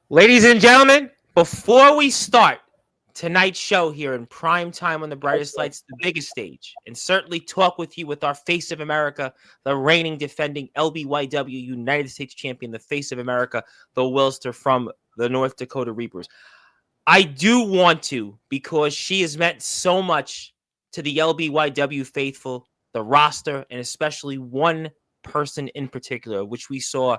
Ladies and gentlemen, before we start tonight's show here in prime time on the brightest lights, the biggest stage, and certainly talk with you with our face of America, the reigning defending LBYW United States champion, the face of America, the Willster from the North Dakota Reapers. I do want to, because she has meant so much to the LBYW faithful, the roster, and especially one person in particular, which we saw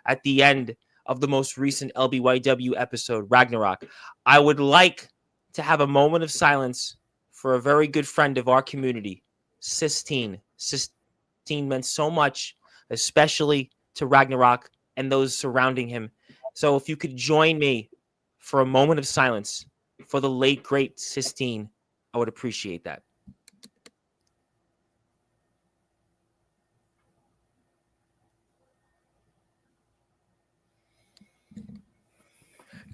at the end of the most recent LBYW episode, Ragnarok. I would like to have a moment of silence for a very good friend of our community, Sistine. Sistine meant so much, especially to Ragnarok and those surrounding him. So if you could join me for a moment of silence for the late, great Sistine, I would appreciate that.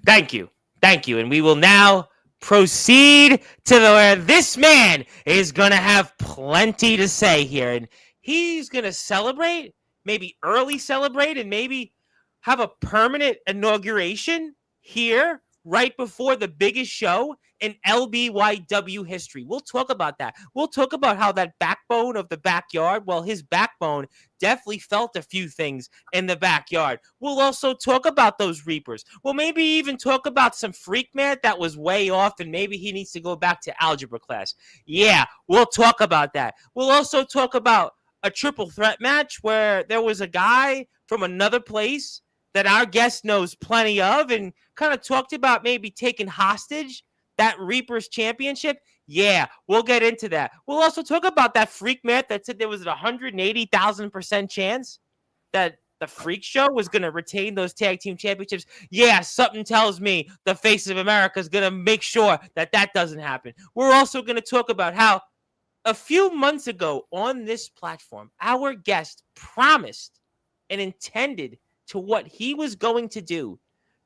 Thank you. Thank you. And we will now proceed to where this man is going to have plenty to say here. And he's going to celebrate, maybe early celebrate, and maybe have a permanent inauguration here right before the biggest show in LBYW history. We'll talk about that. We'll talk about how that backbone of the backyard, well, his backbone definitely felt a few things in the backyard. We'll also talk about those Reapers. We'll maybe even talk about some freak man that was way off and maybe he needs to go back to algebra class. Yeah, we'll talk about that. We'll also talk about a triple threat match where there was a guy from another place that our guest knows plenty of and kind of talked about maybe taking hostage that Reapers championship. Yeah, we'll get into that. We'll also talk about that freak man that said there was a 180,000% chance that the freak show was going to retain those tag team championships. Yeah, something tells me the face of America is going to make sure that that doesn't happen. We're also going to talk about how a few months ago on this platform, our guest promised and intended to what he was going to do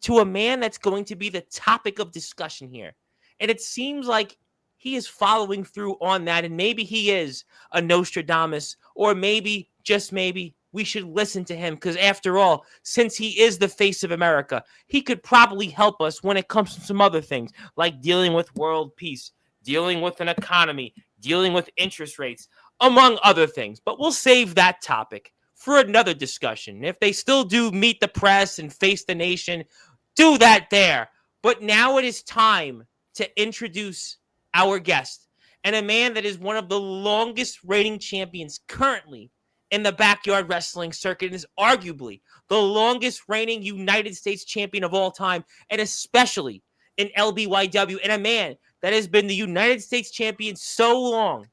to a man that's going to be the topic of discussion here. And it seems like he is following through on that. And maybe he is a Nostradamus, or maybe, just maybe, we should listen to him because, after all, since he is the face of America, he could probably help us when it comes to some other things like dealing with world peace, dealing with an economy, dealing with interest rates, among other things. But we'll save that topic for another discussion. If they still do meet the press and face the nation, do that there. But now it is time to introduce our guest, and a man that is one of the longest reigning champions currently in the backyard wrestling circuit, and is arguably the longest reigning United States champion of all time, and especially in LBYW, and a man that has been the United States champion so long,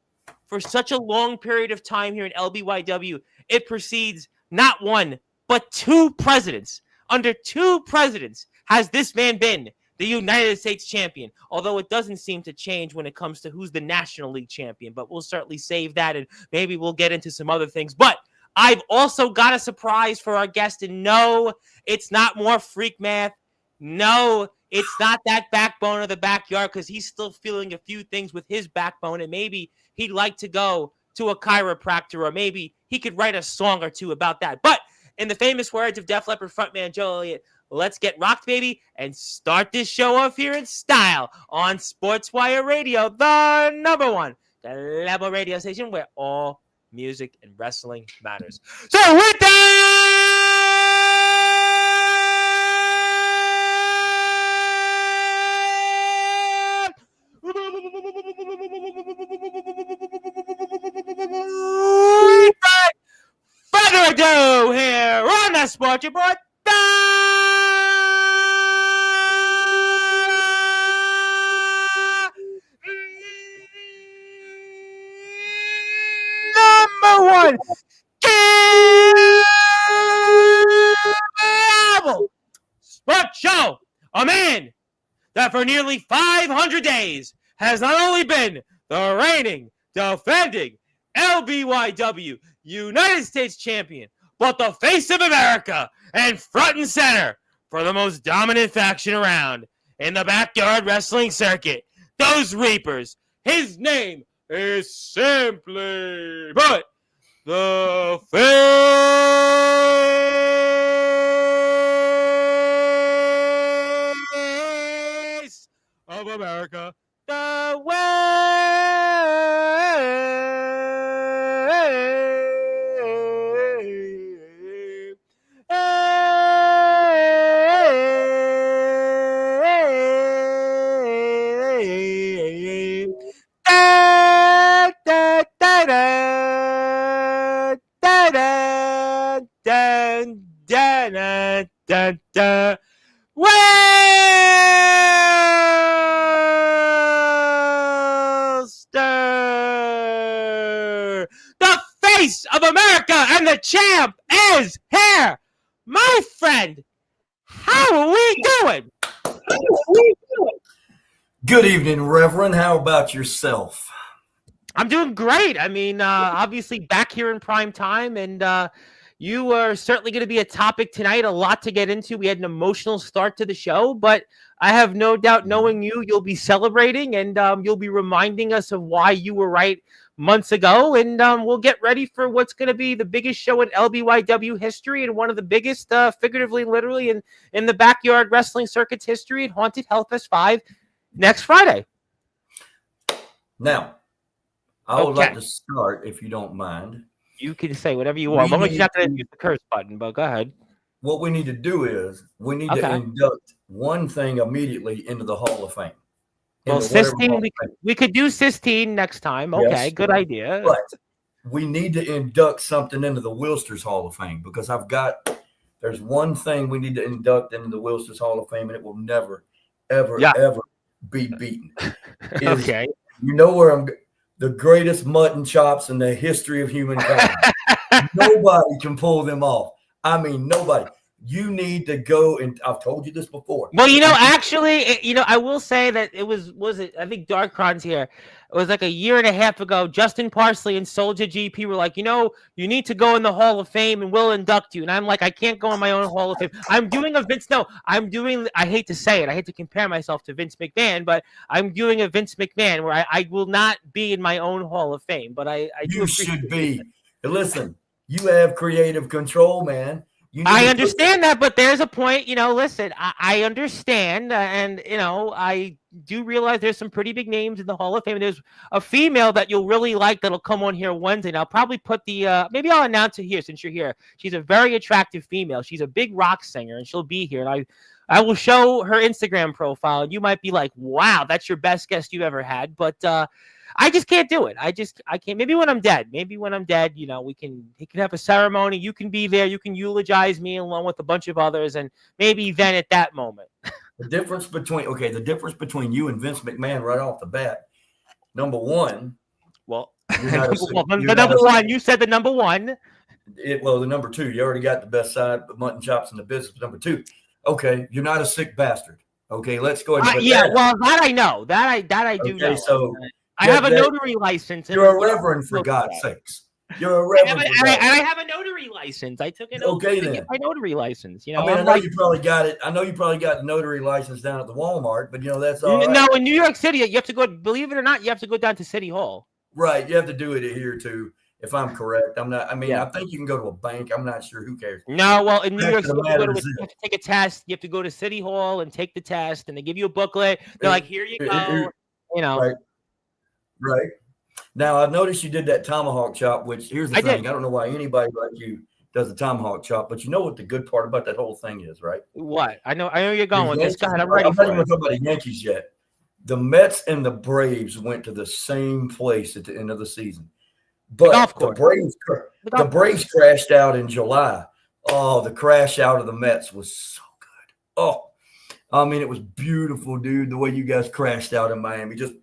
for such a long period of time here in LBYW, it precedes not one, but two presidents. Under two presidents has this man been the United States champion, although it doesn't seem to change when it comes to who's the National League champion, but we'll certainly save that and maybe we'll get into some other things. But I've also got a surprise for our guest, and no, it's not more freak math. No, it's not that backbone of the backyard, because he's still feeling a few things with his backbone, and maybe he'd like to go to a chiropractor, or maybe he could write a song or two about that. But in the famous words of Def Leppard frontman Joe Elliott, let's get rocked, baby, and start this show off here in style on Sportzwire Radio, the number one, the level radio station where all music and wrestling matters. So with that, without further ado, here on the Sports Report, number one cable sports show. A man that for nearly 500 days has not only been the reigning, defending LBYW United States champion, but the face of America and front and center for the most dominant faction around in the backyard wrestling circuit, those Reapers. His name is simply put the face America. The way. Da, da, da, da, da, da, da, da, da, da, da. Willster, the face of America and the champ is here. My friend, how are we doing? Good evening, Reverend. How about yourself? I'm doing great. I mean, obviously back here in prime time, and you are certainly going to be a topic tonight. A lot to get into. We had an emotional start to the show, but I have no doubt, knowing you, you'll be celebrating, and you'll be reminding us of why you were right months ago. And we'll get ready for what's going to be the biggest show in LBYW history, and one of the biggest, figuratively, literally, in the backyard wrestling circuit's history at Haunted Hellfest 5 next Friday. Now, I would like to start, if you don't mind. You can say whatever you want. Long as you're not going to use the curse button, but go ahead. What we need to do is we need to induct one thing immediately into the Hall of Fame. Well, Sistine, we could do Sistine next time. Okay, yes, good idea. But we need to induct something into the Willster's Hall of Fame, because there's one thing we need to induct into the Willster's Hall of Fame, and it will never, ever, ever be beaten. Okay. You know where the greatest mutton chops in the history of humankind. Nobody can pull them off. I mean, nobody. You need to go, and I've told you this before. Well, actually, I will say that I think Darkron's here. It was like a year and a half ago. Justin Parsley and Soldier GP were like, you need to go in the Hall of Fame and we'll induct you. And I'm like, I can't go in my own Hall of Fame. I hate to say it. I hate to compare myself to Vince McMahon, but I'm doing a Vince McMahon where I will not be in my own Hall of Fame. But I do. You should be. Listen, you have creative control, man. I understand that, but there's a point, listen, I understand, and, I do realize there's some pretty big names in the Hall of Fame. There's a female that you'll really like that'll come on here Wednesday, and I'll probably put maybe I'll announce it here since you're here. She's a very attractive female. She's a big rock singer, and she'll be here, and I will show her Instagram profile, and you might be like, wow, that's your best guest you've ever had, but I just can't do it. I can't. Maybe when I'm dead, he can have a ceremony. You can be there. You can eulogize me along with a bunch of others. And maybe then at that moment. The difference between you and Vince McMahon right off the bat, number one. Well, number one, you said the number one. The number two, you already got the best side of mutton chops in the business. Number two, okay, you're not a sick bastard. Okay, let's go ahead. That I know. That I do know. So I have a notary license. You're a reverend, for God's sakes. You're a reverend. I have a notary license. I took it. Okay, then. My notary license. I know you probably got it. I know you probably got the notary license down at the Walmart, but that's all right. No, in New York City, you have to go. Believe it or not, you have to go down to City Hall. Right, you have to do it here too. If I'm correct, I'm not. I think you can go to a bank. I'm not sure. Who cares? No, well, in New York City, you have to take a test. You have to go to City Hall and take the test, and they give you a booklet. They're like, "Here you go." Right. Now, I've noticed you did that tomahawk chop, which here's the thing. I don't know why anybody like you does a tomahawk chop, but you know what the good part about that whole thing is, right? What? I know you're going with this. God, I'm ready for it. I'm not even talking about the Yankees yet. The Mets and the Braves went to the same place at the end of the season. But the Braves crashed out in July. Oh, the crash out of the Mets was so good. Oh, it was beautiful, dude, the way you guys crashed out in Miami. Just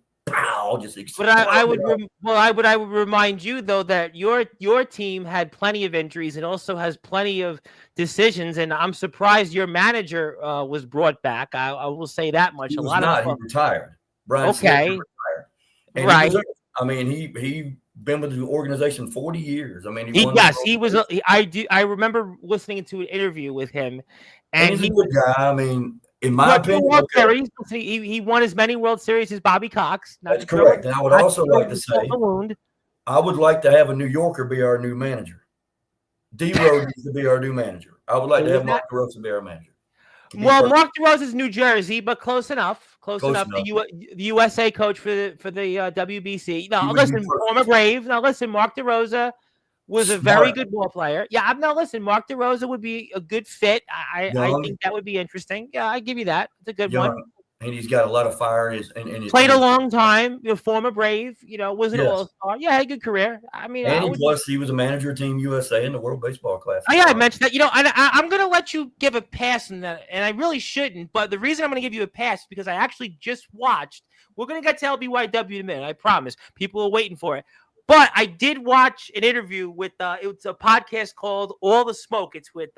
But I would remind you though that your team had plenty of injuries and also has plenty of decisions, and I'm surprised your manager was brought back. I will say that much. He retired. Brian okay, Smith retired. And he been with the organization 40 years. He was. I remember listening to an interview with him, and he's a good guy. In my opinion, he won as many World Series as Bobby Cox. That's correct. And I would also like to say, I would like to have a New Yorker be our new manager. D. Rhodes needs to be our new manager. I would like to have Mark DeRosa be our manager. Well, Mark DeRosa's New Jersey, but close enough. Close enough. enough. The USA coach for the WBC. No, listen, former Brave. Now, listen, Mark DeRosa was a very good ball player. Yeah, now listen, Mark DeRosa would be a good fit. I think that would be interesting. Yeah, I give you that. It's a good one. And he's got a lot of fire. Played a long time. Former Brave. Was an all-star. Yeah, had a good career. I mean, he was a manager of Team USA in the World Baseball Classic. Oh, yeah, I mentioned that. I'm going to let you give a pass in that, and I really shouldn't. But the reason I'm going to give you a pass is because I actually just watched. We're going to get to LBYW in a minute. I promise. People are waiting for it. But I did watch an interview with. It's a podcast called All the Smoke. It's with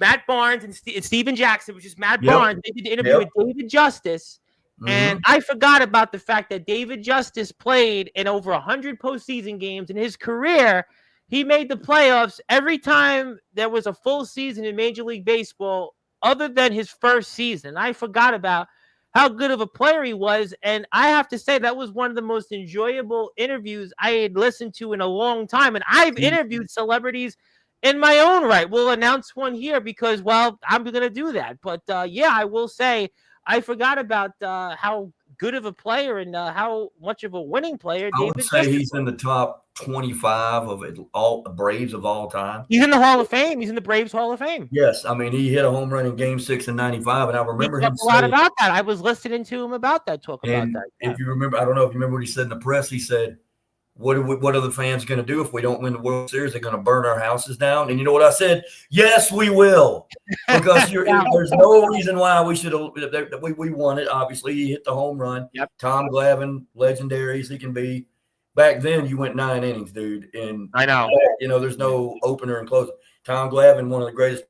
Matt Barnes and Steven Jackson, which is Matt Barnes. They did the interview with David Justice. And I forgot about the fact that David Justice played in over 100 postseason games in his career. He made the playoffs every time there was a full season in Major League Baseball, other than his first season. I forgot about how good of a player he was. And I have to say that was one of the most enjoyable interviews I had listened to in a long time. And I've interviewed celebrities in my own right. We'll announce one here because, well, I'm going to do that. But, I will say I forgot about how good of a player and how much of a winning player David Justice. I would say he's in the top 25 of all Braves of all time. He's in the Hall of Fame. He's in the Braves Hall of Fame. Yes. I mean, he hit a home run in Game 6 in 95, and I remember him saying a lot about that. I was listening to him about that, about that. If you remember, I don't know if you remember what he said in the press. He said, what are the fans going to do if we don't win the World Series? They're going to burn our houses down. And you know what I said? Yes, we will. Because there's no reason why we should have. We won it. Obviously, he hit the home run. Yep. Tom Glavine, legendary as he can be. Back then, you went 9 innings, dude. And I know. There's no opener and closer. Tom Glavine, one of the greatest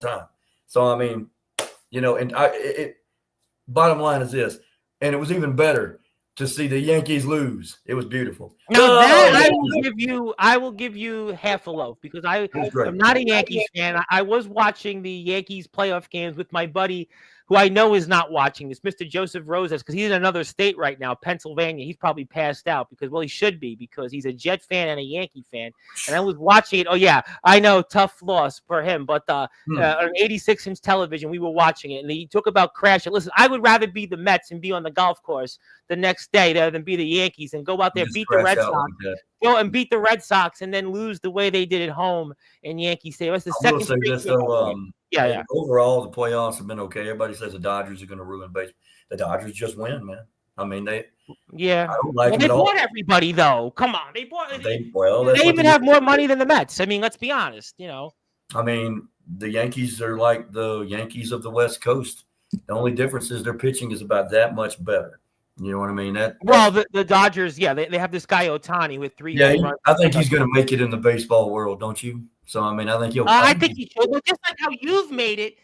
time. So, I mean, bottom line is this. And it was even better to see the Yankees lose. It was beautiful. No, I will give you half a loaf because I'm not a Yankees fan. I was watching the Yankees playoff games with my buddy, who I know is not watching this, Mr. Joseph Rosas, because he's in another state right now, Pennsylvania. He's probably passed out because, well, he should be because he's a Jet fan and a Yankee fan. And I was watching it. Oh, yeah, I know, tough loss for him. But on 86-inch television, we were watching it. And he talked about crashing. Listen, I would rather be the Mets and be on the golf course the next day than be the Yankees and go out there, beat the Red Sox. Go and beat the Red Sox and then lose the way they did at home in Yankee Stadium. That's the second straight. Yeah. Overall, the playoffs have been okay. Everybody says the Dodgers are going to ruin baseball. The Dodgers just win, man. I mean, they. Yeah. I don't like they bought everybody, though. Come on, they bought. They even have more money than the Mets. I mean, let's be honest. I mean, the Yankees are like the Yankees of the West Coast. The only difference is their pitching is about that much better. You know what I mean? The Dodgers, they have this guy Ohtani with 3. Yeah, I think he's going to make it in the baseball world, don't you? So I mean, I think he'll. I think he should. But just like how you've made it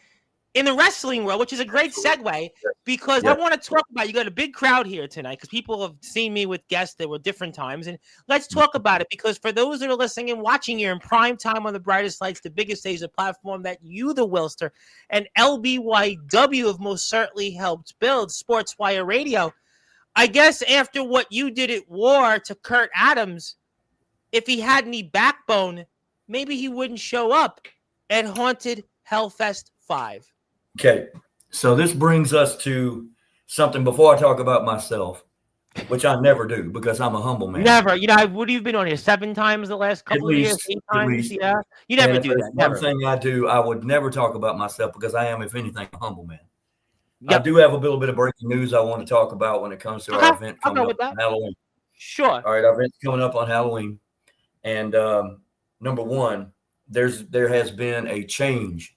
in the wrestling world, which is a great segue, because I want to talk about. You got a big crowd here tonight because people have seen me with guests that were different times, and let's talk about it. Because for those that are listening and watching here in prime time on the brightest lights, the biggest stage, the platform that you, the Willster, and LBYW have most certainly helped build, Sportzwire Radio. I guess after what you did at War to Kurt Adams, if he had any backbone, maybe he wouldn't show up at Haunted Hellfest 5. Okay, so this brings us to something before I talk about myself, which I never do because I'm a humble man. Never. What have you been on here 7 times the last couple of years? 8 times? Yeah. You never do that. One thing I do, I would never talk about myself because I am, if anything, a humble man. Yep. I do have a little bit of breaking news I want to talk about when it comes to our event coming up on Halloween. Sure. All right, our event's coming up on Halloween. And number one, there has been a change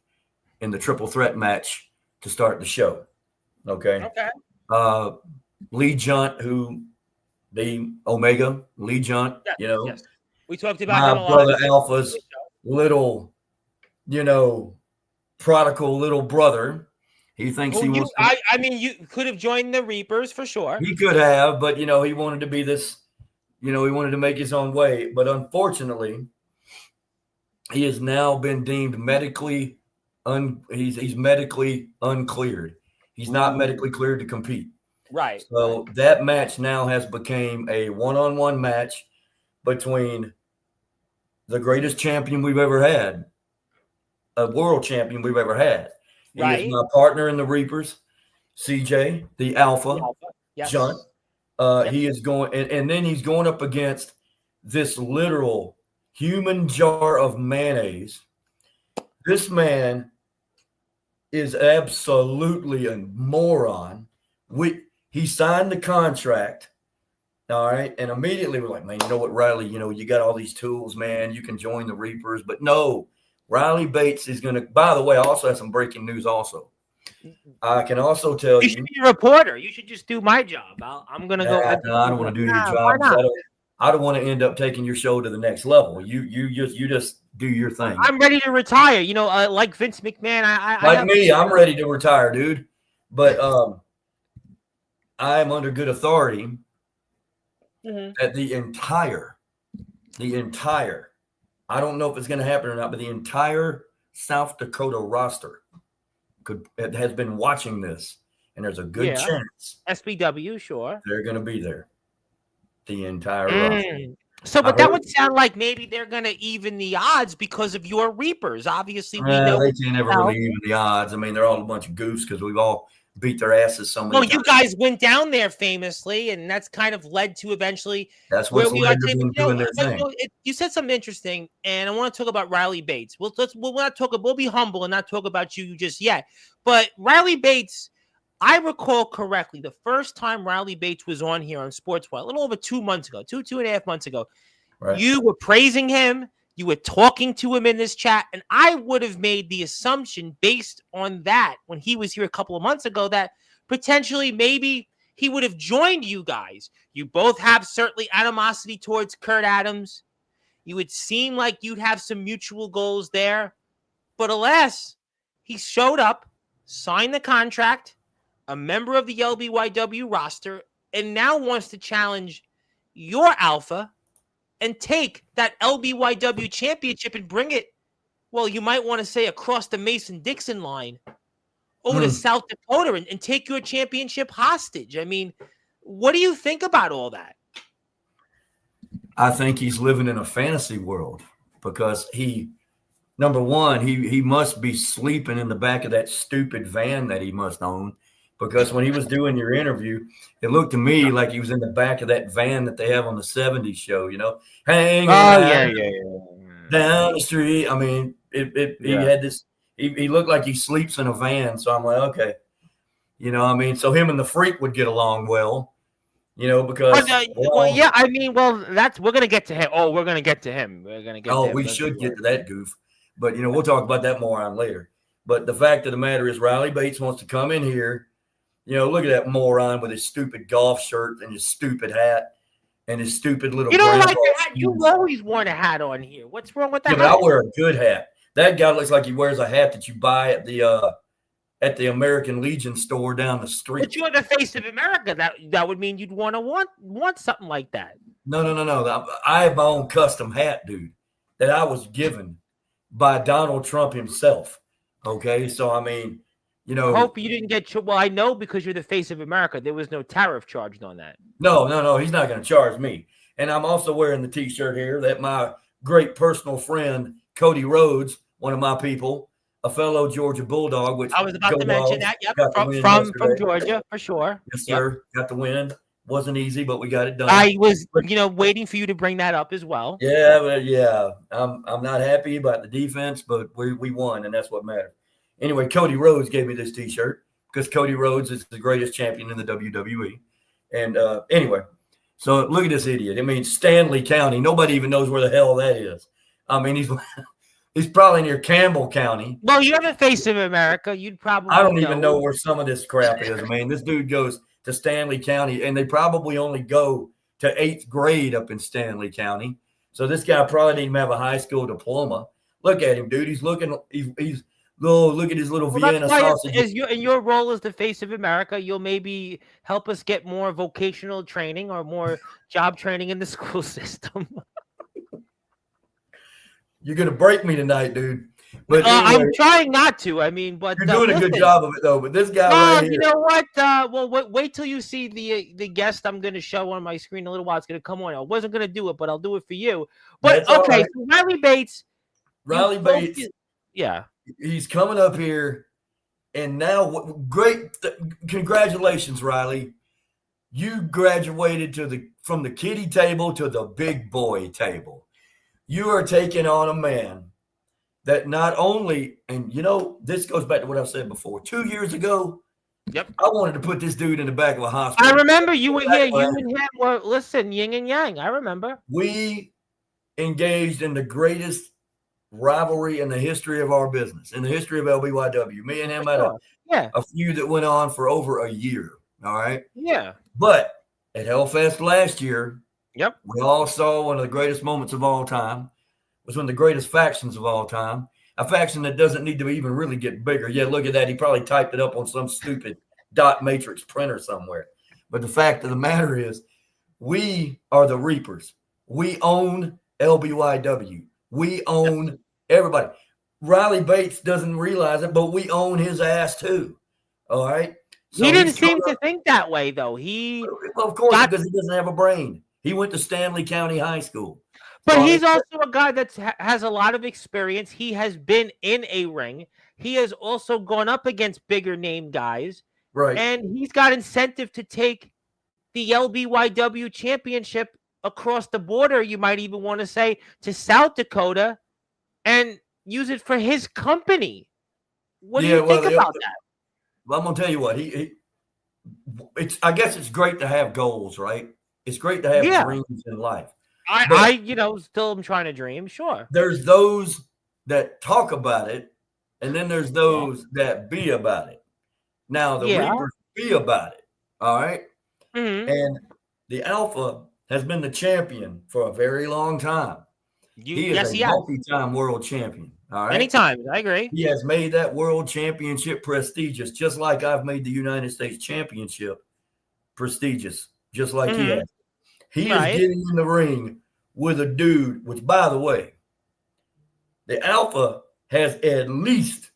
in the triple threat match to start the show. Okay. Lee Junt, the Omega, Lee Junt, Yes. We talked about my brother Alpha's little, prodigal little brother. He thinks he wants. I mean, you could have joined the Reapers for sure. He could have, but he wanted to be this. He wanted to make his own way, but unfortunately, he has now been deemed medically he's medically uncleared. He's not medically cleared to compete. Right. So that match now has become a one-on-one match between the greatest champion we've ever had, a world champion we've ever had. He is my partner in the Reapers, CJ, the Alpha, Yes. John. He is going, and then he's going up against this literal human jar of mayonnaise. This man is absolutely a moron. He signed the contract. All right. And immediately we're like, man, you know what, Riley, you got all these tools, man. You can join the Reapers. But no, Riley Bates is going to, by the way, I also have some breaking news also. I can also tell you. You should be a reporter. You should just do my job. I'm going to go. No, I don't want to do your job. I don't want to end up taking your show to the next level. You just do your thing. I'm ready to retire. Like Vince McMahon. I'm ready to retire, dude. But I am under good authority that the entire, I don't know if it's going to happen or not, but the entire South Dakota roster has been watching this, and there's a good chance SBW, sure, they're going to be there. The entire roster. So, but that would sound like maybe they're going to even the odds because of your Reapers. Obviously, we know they can't ever really even the odds. I mean, they're all a bunch of goofs because we've all beat their asses so many times. You guys went down there famously, and that's kind of led to eventually. That's what's led to them doing their thing. You said something interesting, and I want to talk about Riley Bates. We'll be humble and not talk about you just yet. But Riley Bates, I recall correctly, the first time Riley Bates was on here on Sportzwire, a little over 2 months ago, two and a half months ago, right. You were praising him. You were talking to him in this chat, and I would have made the assumption based on that when he was here a couple of months ago that potentially maybe he would have joined you guys. You both have certainly animosity towards Kurt Adams. You would seem like you'd have some mutual goals there. But alas, he showed up, signed the contract, a member of the LBYW roster, and now wants to challenge your Alpha and take that LBYW championship and bring it, well, you might want to say across the Mason-Dixon line over to South Dakota and take your championship hostage. I mean, what do you think about all that? I think he's living in a fantasy world because number one, he must be sleeping in the back of that stupid van that he must own. Because when he was doing your interview, it looked to me like he was in the back of that van that they have on the 70s show, hanging down the street. I mean, he had this, he looked like he sleeps in a van. So I'm like, okay. So him and the Freak would get along well, because. we're going to get to him. Oh, we're going to get to him. We're going to get to him. We should get to that goof. But, we'll talk about that more on later. But the fact of the matter is Riley Bates wants to come in here. Look at that moron with his stupid golf shirt and his stupid hat and his stupid little. You don't like the hat? You've always worn a hat on here. What's wrong with that? Yeah, but I wear a good hat. That guy looks like he wears a hat that you buy at the American Legion store down the street. But you're the face of America. That would mean you'd want something like that. No. I have my own custom hat, dude, that I was given by Donald Trump himself. Okay, so I mean. Hope you didn't get. Well, I know because you're the face of America. There was no tariff charged on that. No. He's not going to charge me. And I'm also wearing the T-shirt here that my great personal friend Cody Rhodes, one of my people, a fellow Georgia Bulldog. Which I was about to mention that. Yep, from Georgia for sure. Yes, sir. Yep. Got the win. Wasn't easy, but we got it done. I was, waiting for you to bring that up as well. Yeah. I'm not happy about the defense, but we won, and that's what matters. Anyway, Cody Rhodes gave me this T-shirt because Cody Rhodes is the greatest champion in the WWE. And anyway, so look at this idiot. I mean, Stanley County. Nobody even knows where the hell that is. I mean, he's probably near Campbell County. Well, you're the face of America. You'd probably I don't even know where some of this crap is. I mean, this dude goes to Stanley County, and they probably only go to 8th grade up in Stanley County. So this guy probably didn't even have a high school diploma. Look at him, dude. He's look at his little Vienna sausage. In your role as the face of America, you'll maybe help us get more vocational training or more job training in the school system. You're going to break me tonight, dude. But anyway, I'm trying not to. I mean, but you're doing a good job of it, though. But this guy right here. You know what? Wait till you see the guest I'm going to show on my screen in a little while. It's going to come on. I wasn't going to do it, but I'll do it for you. But that's okay, right. So Riley Bates. Yeah. He's coming up here, And now, congratulations, Riley. You graduated from the kiddie table to the big boy table. You are taking on a man that not only, and this goes back to what I said before. 2 years ago, yep, I wanted to put this dude in the back of a hospital. I remember you were here. You and him were, listen, yin and yang. I remember. We engaged in the greatest rivalry in the history of our business, in the history of LBYW. Me and him had a feud that went on for over a year. All right. Yeah. But at Hellfest last year, yep, we all saw one of the greatest moments of all time. It was one of the greatest factions of all time. A faction that doesn't need to even really get bigger. Yeah, look at that. He probably typed it up on some stupid dot matrix printer somewhere. But the fact of the matter is, we are the Reapers. We own LBYW. We own everybody. Riley Bates doesn't realize it, but we own his ass too. All right? So he didn't seem to think that way, though. Of course, because he doesn't have a brain. He went to Stanley County High School. But he's also a guy that has a lot of experience. He has been in a ring. He has also gone up against bigger name guys. Right. And he's got incentive to take the LBYW championship across the border, you might even want to say, to South Dakota and use it for his company. What do you think about that? Well, I'm going to tell you what. I guess it's great to have goals, right? It's great to have dreams in life. I still am trying to dream, sure. There's those that talk about it, and then there's those that be about it. Now, the Reapers be about it, all right? Mm-hmm. And the Alpha has been the champion for a very long time. He is a multi-time world champion, all right? Many times, I agree. He has made that world championship prestigious, just like I've made the United States championship prestigious, just like he has. He is getting in the ring with a dude, which, by the way, the Alpha has at least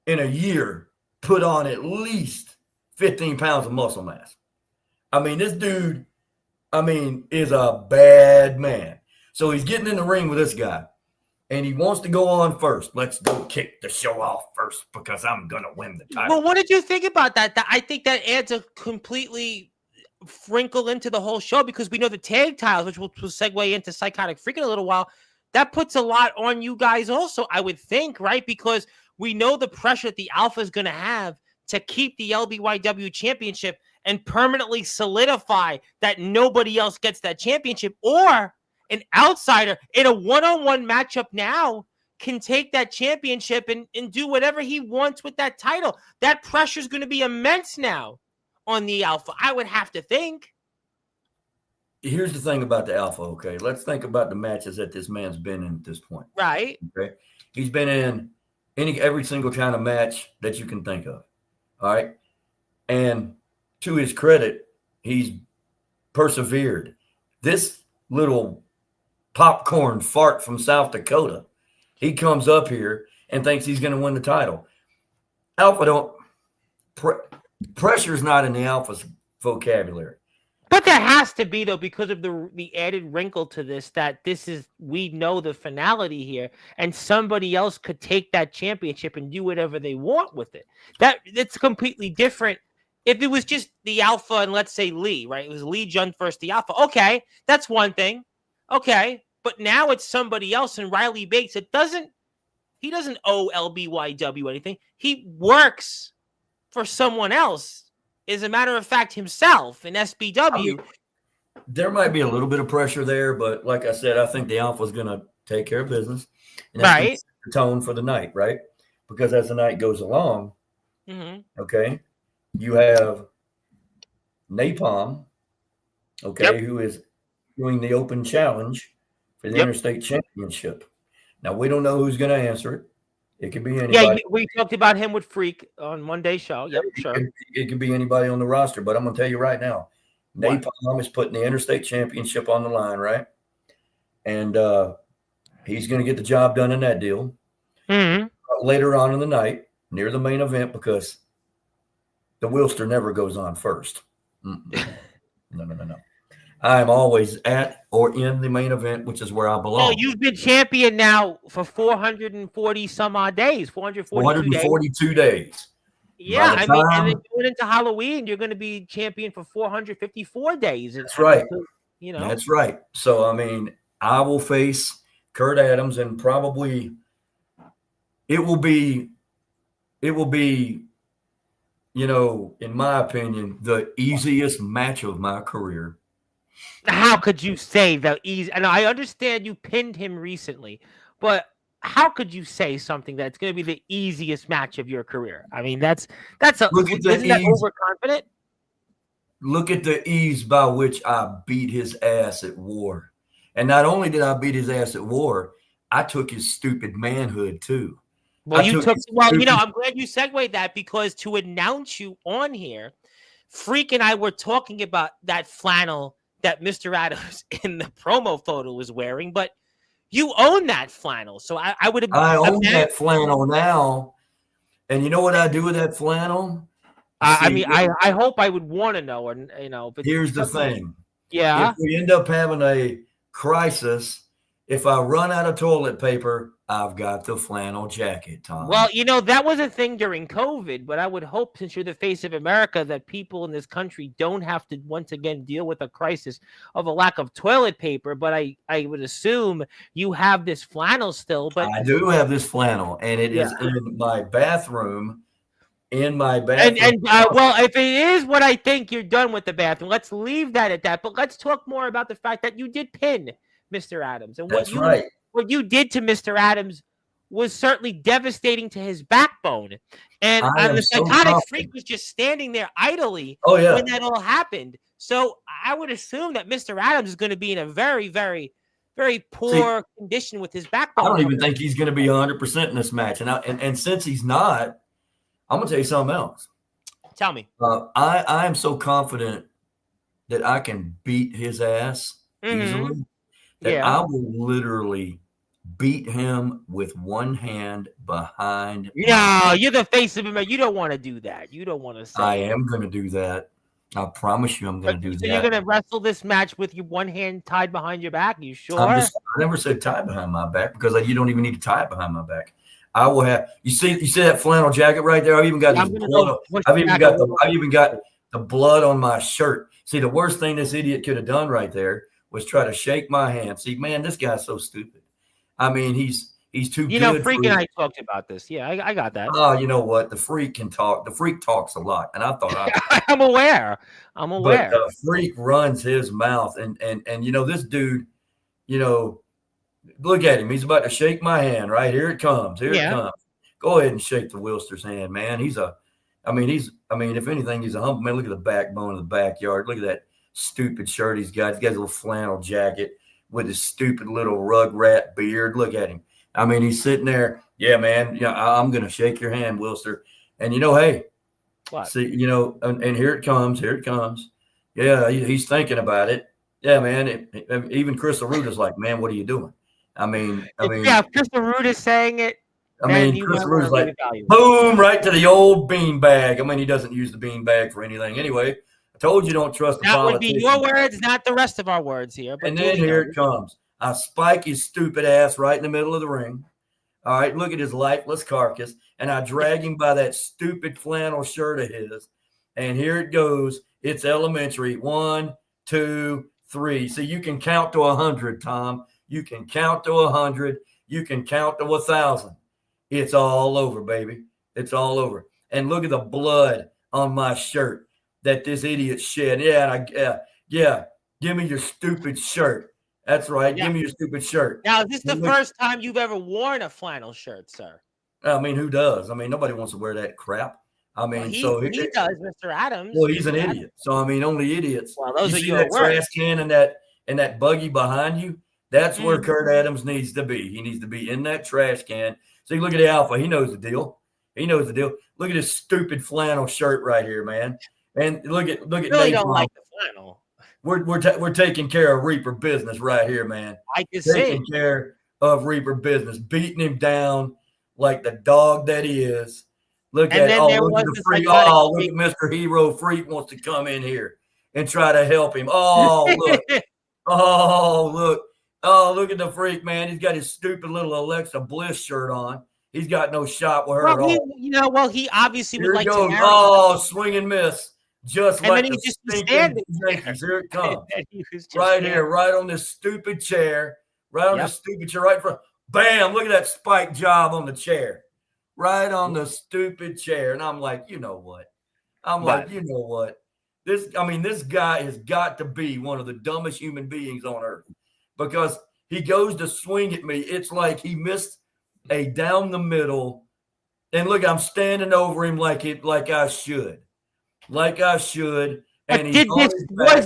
in a year put on at least 15 pounds of muscle mass. I mean, this dude, is a bad man. So he's getting in the ring with this guy, and he wants to go on first. Let's go kick the show off first because I'm going to win the title. Well, what did you think about that? I think that adds a completely wrinkle into the whole show because we know the tag titles, which will segue into Psychotic Freak in a little while. That puts a lot on you guys also, I would think, right? Because we know the pressure that the Alpha is going to have to keep the LBYW championship and permanently solidify that nobody else gets that championship, or an outsider in a one-on-one matchup now can take that championship and do whatever he wants with that title. That pressure is going to be immense now on the Alpha, I would have to think. Here's the thing about the Alpha, okay? Let's think about the matches that this man's been in at this point. Right. Okay. He's been in every single kind of match that you can think of. All right. And to his credit, he's persevered. This little popcorn fart from South Dakota, he comes up here and thinks he's going to win the title. Alpha pressure's not in the Alpha's vocabulary. But there has to be, though, because of the added wrinkle to this, that we know the finality here, and somebody else could take that championship and do whatever they want with it. It's completely different. If it was just the Alpha and let's say Lee, right? It was Lee Jun versus the Alpha. Okay, that's one thing. Okay, but now it's somebody else, and Riley Bates. He doesn't owe LBYW anything. He works for someone else. As a matter of fact, himself in SBW. There might be a little bit of pressure there, but like I said, I think the Alpha is going to take care of business. And that's the tone for the night, right? Because as the night goes along, okay, you have Napalm, okay, who is doing the open challenge for the Interstate Championship. Now, we don't know who's going to answer it. It could be anybody. Yeah, we talked about him with Freak on Monday's show. Yep, sure. It could be anybody on the roster, but I'm going to tell you right now, Napalm is putting the Interstate Championship on the line, right? And he's going to get the job done in that deal. Later on in the night, near the main event, because the Willster never goes on first. No. I'm always at or in the main event, which is where I belong. Oh, you've been champion now for 440 some odd days, 442 days. Yeah, I mean, and then going into Halloween, you're going to be champion for 454 days. That's right. You know, that's right. So I mean, I will face Kurt Adams, and probably it will be, you know, in my opinion, the easiest match of my career. how could you say the easy? And I understand you pinned him recently, but how could you say something that's going to be the easiest match of your career? I mean, isn't that overconfident? Look at the ease by which I beat his ass at war. And not only did I beat his ass at war, I took his stupid manhood too. Well, I'm glad you segued that, because to announce you on here, Freak and I were talking about that flannel that Mr. Adams in the promo photo was wearing, but you own that flannel. So I own that flannel now. And you know what I do with that flannel? I hope I would want to know, but here's the thing. Yeah. If we end up having a crisis, if I run out of toilet paper, I've got the flannel jacket, Tom. Well, that was a thing during COVID, but I would hope, since you're the face of America, that people in this country don't have to once again deal with a crisis of a lack of toilet paper. But I would assume you have this flannel still. But I do have this flannel, and it is in my bathroom. And well, if it is what I think, you're done with the bathroom. Let's leave that at that. But let's talk more about the fact that you did pin Mr. Adams, and what you did to Mr. Adams was certainly devastating to his backbone. And the Psychotic Freak was just standing there idly when that all happened. So I would assume that Mr. Adams is going to be in a very, very, very poor condition with his backbone. I don't even think he's going to be 100% in this match. And since he's not, I'm going to tell you something else. Tell me. I am so confident that I can beat his ass easily that I will literally beat him with one hand behind. No, you're the face of him. You don't want to do that. You don't want to say. I am going to do that. I promise you I'm going to do that. So you're going to wrestle this match with your one hand tied behind your back? You sure? I never said tied behind my back, because you don't even need to tie it behind my back. I will have you see that flannel jacket right there. I've even got blood. I've even got the blood on my shirt. See, the worst thing this idiot could have done right there was try to shake my hand. See, man, this guy's so stupid. I mean, he's too good. Freak and I talked about this. Yeah, I got that. Oh, you know what? The Freak can talk. The Freak talks a lot, and I thought I'm aware. But the Freak runs his mouth, and this dude, look at him. He's about to shake my hand. Right here it comes. It comes. Go ahead and shake the Willster's hand, man. If anything, he's a humble man. Look at the backbone of the backyard. Look at that stupid shirt he's got. He's got his little flannel jacket with his stupid little rugrat beard. Look at him. I mean, he's sitting there. Yeah, man. I'm gonna shake your hand, Willster. And hey, what? See, and here it comes. Here it comes. Yeah, he's thinking about it. Yeah, man. Even Chris Aruta's like, man, what are you doing? If Chris Aruta's saying it. Chris Aruta's like, boom, right to the old bean bag. He doesn't use the bean bag for anything. Anyway, I told you don't trust the politician. That would be your words, not the rest of our words here. But and then here it comes. I spike his stupid ass right in the middle of the ring. All right, look at his lifeless carcass. And I drag him by that stupid flannel shirt of his. And here it goes. It's elementary. 1, 2, 3. See, you can count to 100, Tom. You can count to 100. You can count to 1,000. It's all over, baby. It's all over. And look at the blood on my shirt that this idiot shed. Yeah. Give me your stupid shirt. That's right. Yeah. Give me your stupid shirt. Now, is this the first time you've ever worn a flannel shirt, sir? Who does? Nobody wants to wear that crap. He does, Mr. Adams. Well, he's an idiot. So, only idiots. Well, those you are see your that words. trash can and that buggy behind you? That's where Kurt Adams needs to be. He needs to be in that trash can. See, look at the Alpha. He knows the deal. Look at his stupid flannel shirt right here, man. And look at really Nate. Don't like the flannel. We're taking care of Reaper business right here, man. I can see. Taking care of Reaper business, beating him down like the dog that he is. Look at the Freak. Oh, look at Mr. Hero Freak wants to come in here and try to help him. Oh, look. Oh, look at the Freak, man. He's got his stupid little Alexa Bliss shirt on. He's got no shot with her at all. He obviously Here would like goes. to. Oh, swing and miss. Just and like then he the just stinking there. Yankees. Here it comes. Right here, right on this stupid chair. Right on this stupid chair, right in front. Bam! Look at that spike job on the chair. Right on the stupid chair. And I'm like, you know what? This guy has got to be one of the dumbest human beings on earth, because he goes to swing at me. It's like he missed a down the middle. And look, I'm standing over him like I should. And was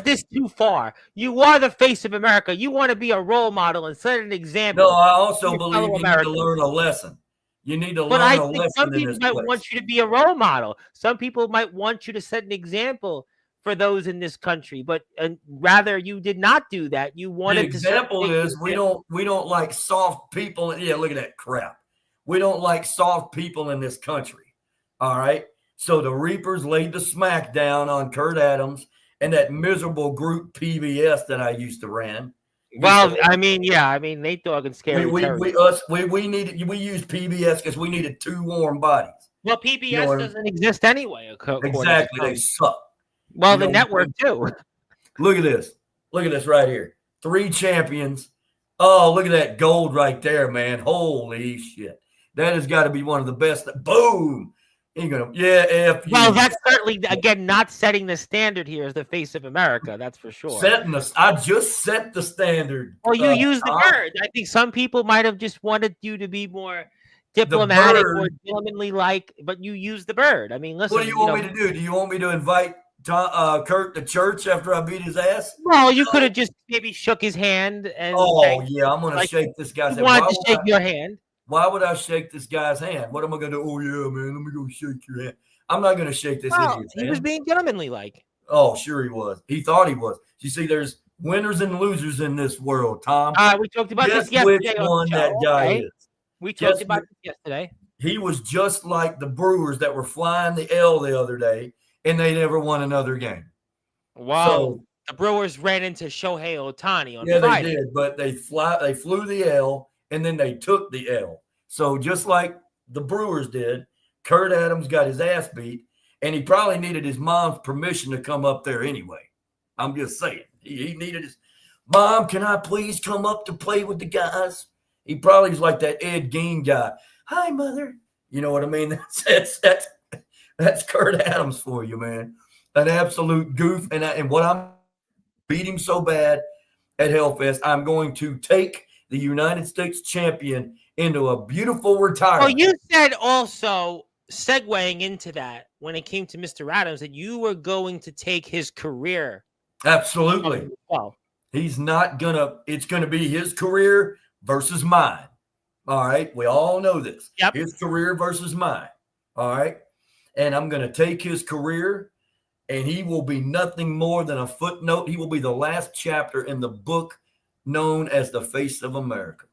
this too far? You are the face of America. You want to be a role model and set an example. No, I also believe you need to learn a lesson. You need to learn a lesson. Some people might want you to be a role model. Some people might want you to set an example for those in this country, but rather you did not do that. You wanted the example is we don't like soft people. Yeah, look at that crap. We don't like soft people in this country. All right. So the Reapers laid the smack down on Kurt Adams and that miserable group PBS that I used to run. Well, Nate Dogg and Scary we used PBS because we needed two warm bodies. Well, PBS doesn't exist anyway. Exactly, they suck. Well, the network too. Look at this right here. 3 champions. Oh, look at that gold right there, man. Holy shit. That has got to be one of the best. Boom. Well, that's certainly, again, not setting the standard here as the face of America. That's for sure. I just set the standard. Well, you use the bird. I think some people might have just wanted you to be more diplomatic or gentlemanly like, but you use the bird. I mean, listen. What do you want me to do? Do you want me to invite Kurt to church after I beat his ass? Well, you could have just maybe shook his hand. And I'm going to shake this guy's hand. Wanted to shake your hand. Why would I shake this guy's hand? What am I going to do? Oh, yeah, man, let me go shake your hand. I'm not going to shake this idiot's hand. He was being gentlemanly like. Oh, sure he was. He thought he was. You see, there's winners and losers in this world, Tom. We talked about this yesterday. Which one that guy is. We talked about this yesterday. He was just like the Brewers that were flying the L the other day, and they never won another game. Wow. So, the Brewers ran into Shohei Ohtani on Friday. Yeah, they did, but they flew the L, and then they took the L. So just like the Brewers did, Kurt Adams got his ass beat, and he probably needed his mom's permission to come up there anyway. I'm just saying. He needed his mom, can I please come up to play with the guys? He probably was like that Ed Gein guy. Hi, mother. You know what I mean? That's Kurt Adams for you, man. An absolute goof. And what I'm beat him so bad at Hellfest, I'm going to take the United States champion into a beautiful retirement. Well, you said also, segueing into that, when it came to Mr. Adams, that you were going to take his career. Absolutely. Well, he's not going to – it's going to be his career versus mine. All right? We all know this. Yep. His career versus mine. All right? And I'm going to take his career, and he will be nothing more than a footnote. He will be the last chapter in the book known as the Face of America.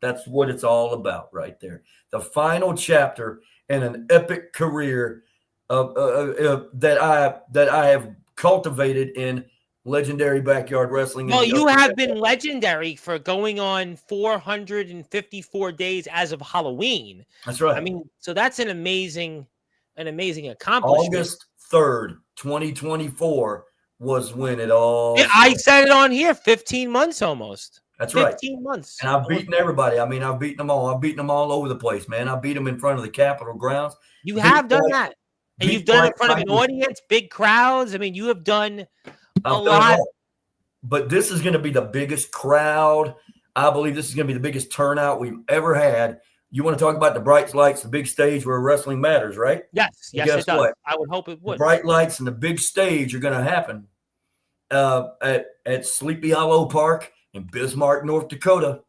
That's what it's all about right there. The final chapter in an epic career that I have cultivated in legendary backyard wrestling. Well, you have been legendary for going on 454 days as of Halloween. That's right. I mean, so that's an amazing accomplishment. August 3rd, 2024 was when it all. Yeah, I said it on here. 15 months almost. That's right. 15 months. And I've beaten everybody. I mean, I've beaten them all. I've beaten them all over the place, man. I beat them in front of the Capitol grounds. You have done that. And you've done it in front of an audience, big crowds. I mean, you have done a lot. But this is going to be the biggest crowd. I believe this is going to be the biggest turnout we've ever had. You want to talk about the bright lights, the big stage where wrestling matters, right? Yes, it does. What? I would hope it would. The bright lights and the big stage are going to happen at Sleepy Hollow Park in Bismarck, North Dakota.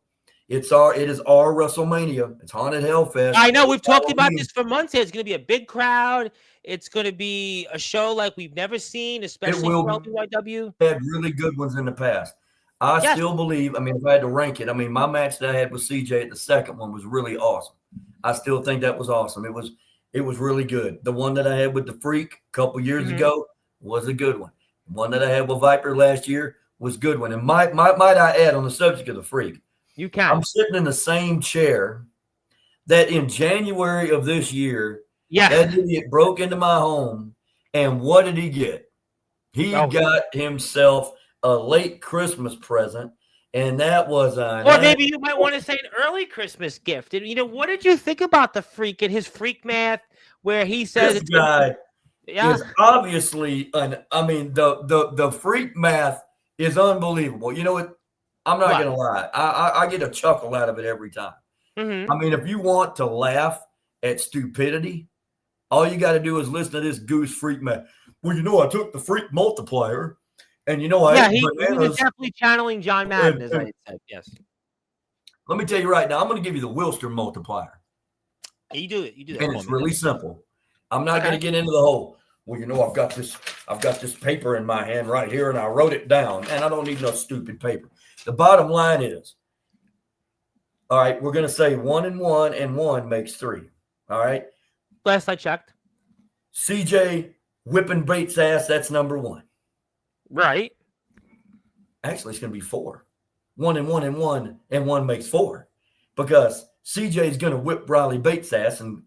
It is our WrestleMania. It's Haunted Hellfest. I know. We've talked about this for months. It's going to be a big crowd. It's going to be a show like we've never seen, especially for LBYW. Had really good ones in the past. I still believe, I mean, if I had to rank it, I mean, my match that I had with CJ at the second one was really awesome. I still think that was awesome. It was really good. The one that I had with the Freak a couple years ago was a good one. The one that I had with Viper last year was a good one. And might I add on the subject of the Freak, you can. I'm sitting in the same chair that in January of this year, Yeah. that idiot broke into my home, and what did he get? He got himself a late Christmas present, and that was or maybe you might want to say an early Christmas gift. And what did you think about the freak and his freak math, where he says this guy is obviously the freak math is unbelievable. You know what? I'm not gonna lie. I get a chuckle out of it every time. Mm-hmm. I mean, if you want to laugh at stupidity, all you got to do is listen to this goose freak math. Well, I took the freak multiplier, and he was definitely channeling John Madden, as I said. Yes. Let me tell you right now, I'm going to give you the Willster multiplier. You do it. You do that. And it's really simple. I'm not going to get into the whole. Well, I've got this paper in my hand right here, and I wrote it down, and I don't need no stupid paper. The bottom line is, all right, we're going to say 1 and 1, and 1 makes 3. All right. Last I checked. CJ whipping Bates' ass, that's number 1. Right. Actually, it's going to be 4. 1 and 1 and 1, and 1 makes 4. Because CJ is going to whip Riley Bates' ass and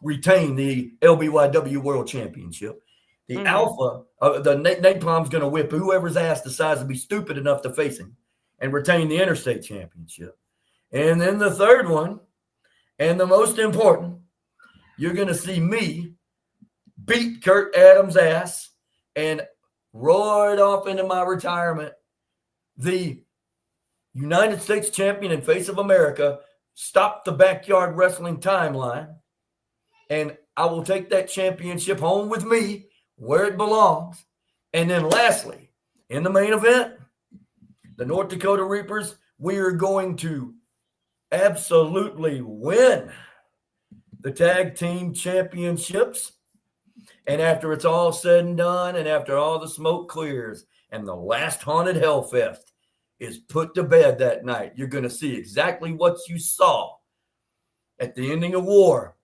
retain the LBYW World Championship. The Alpha, the Napalm's going to whip whoever's ass decides to be stupid enough to face him and retain the Interstate Championship. And then the third one, and the most important, you're going to see me beat Kurt Adams' ass and roar it off into my retirement. The United States champion and face of America stopped the backyard wrestling timeline, and I will take that championship home with me where it belongs. And then lastly, in the main event, the North Dakota Reapers, we are going to absolutely win the tag team championships. And after it's all said and done, and after all the smoke clears and the last haunted Hellfest is put to bed that night, you're going to see exactly what you saw at the ending of war,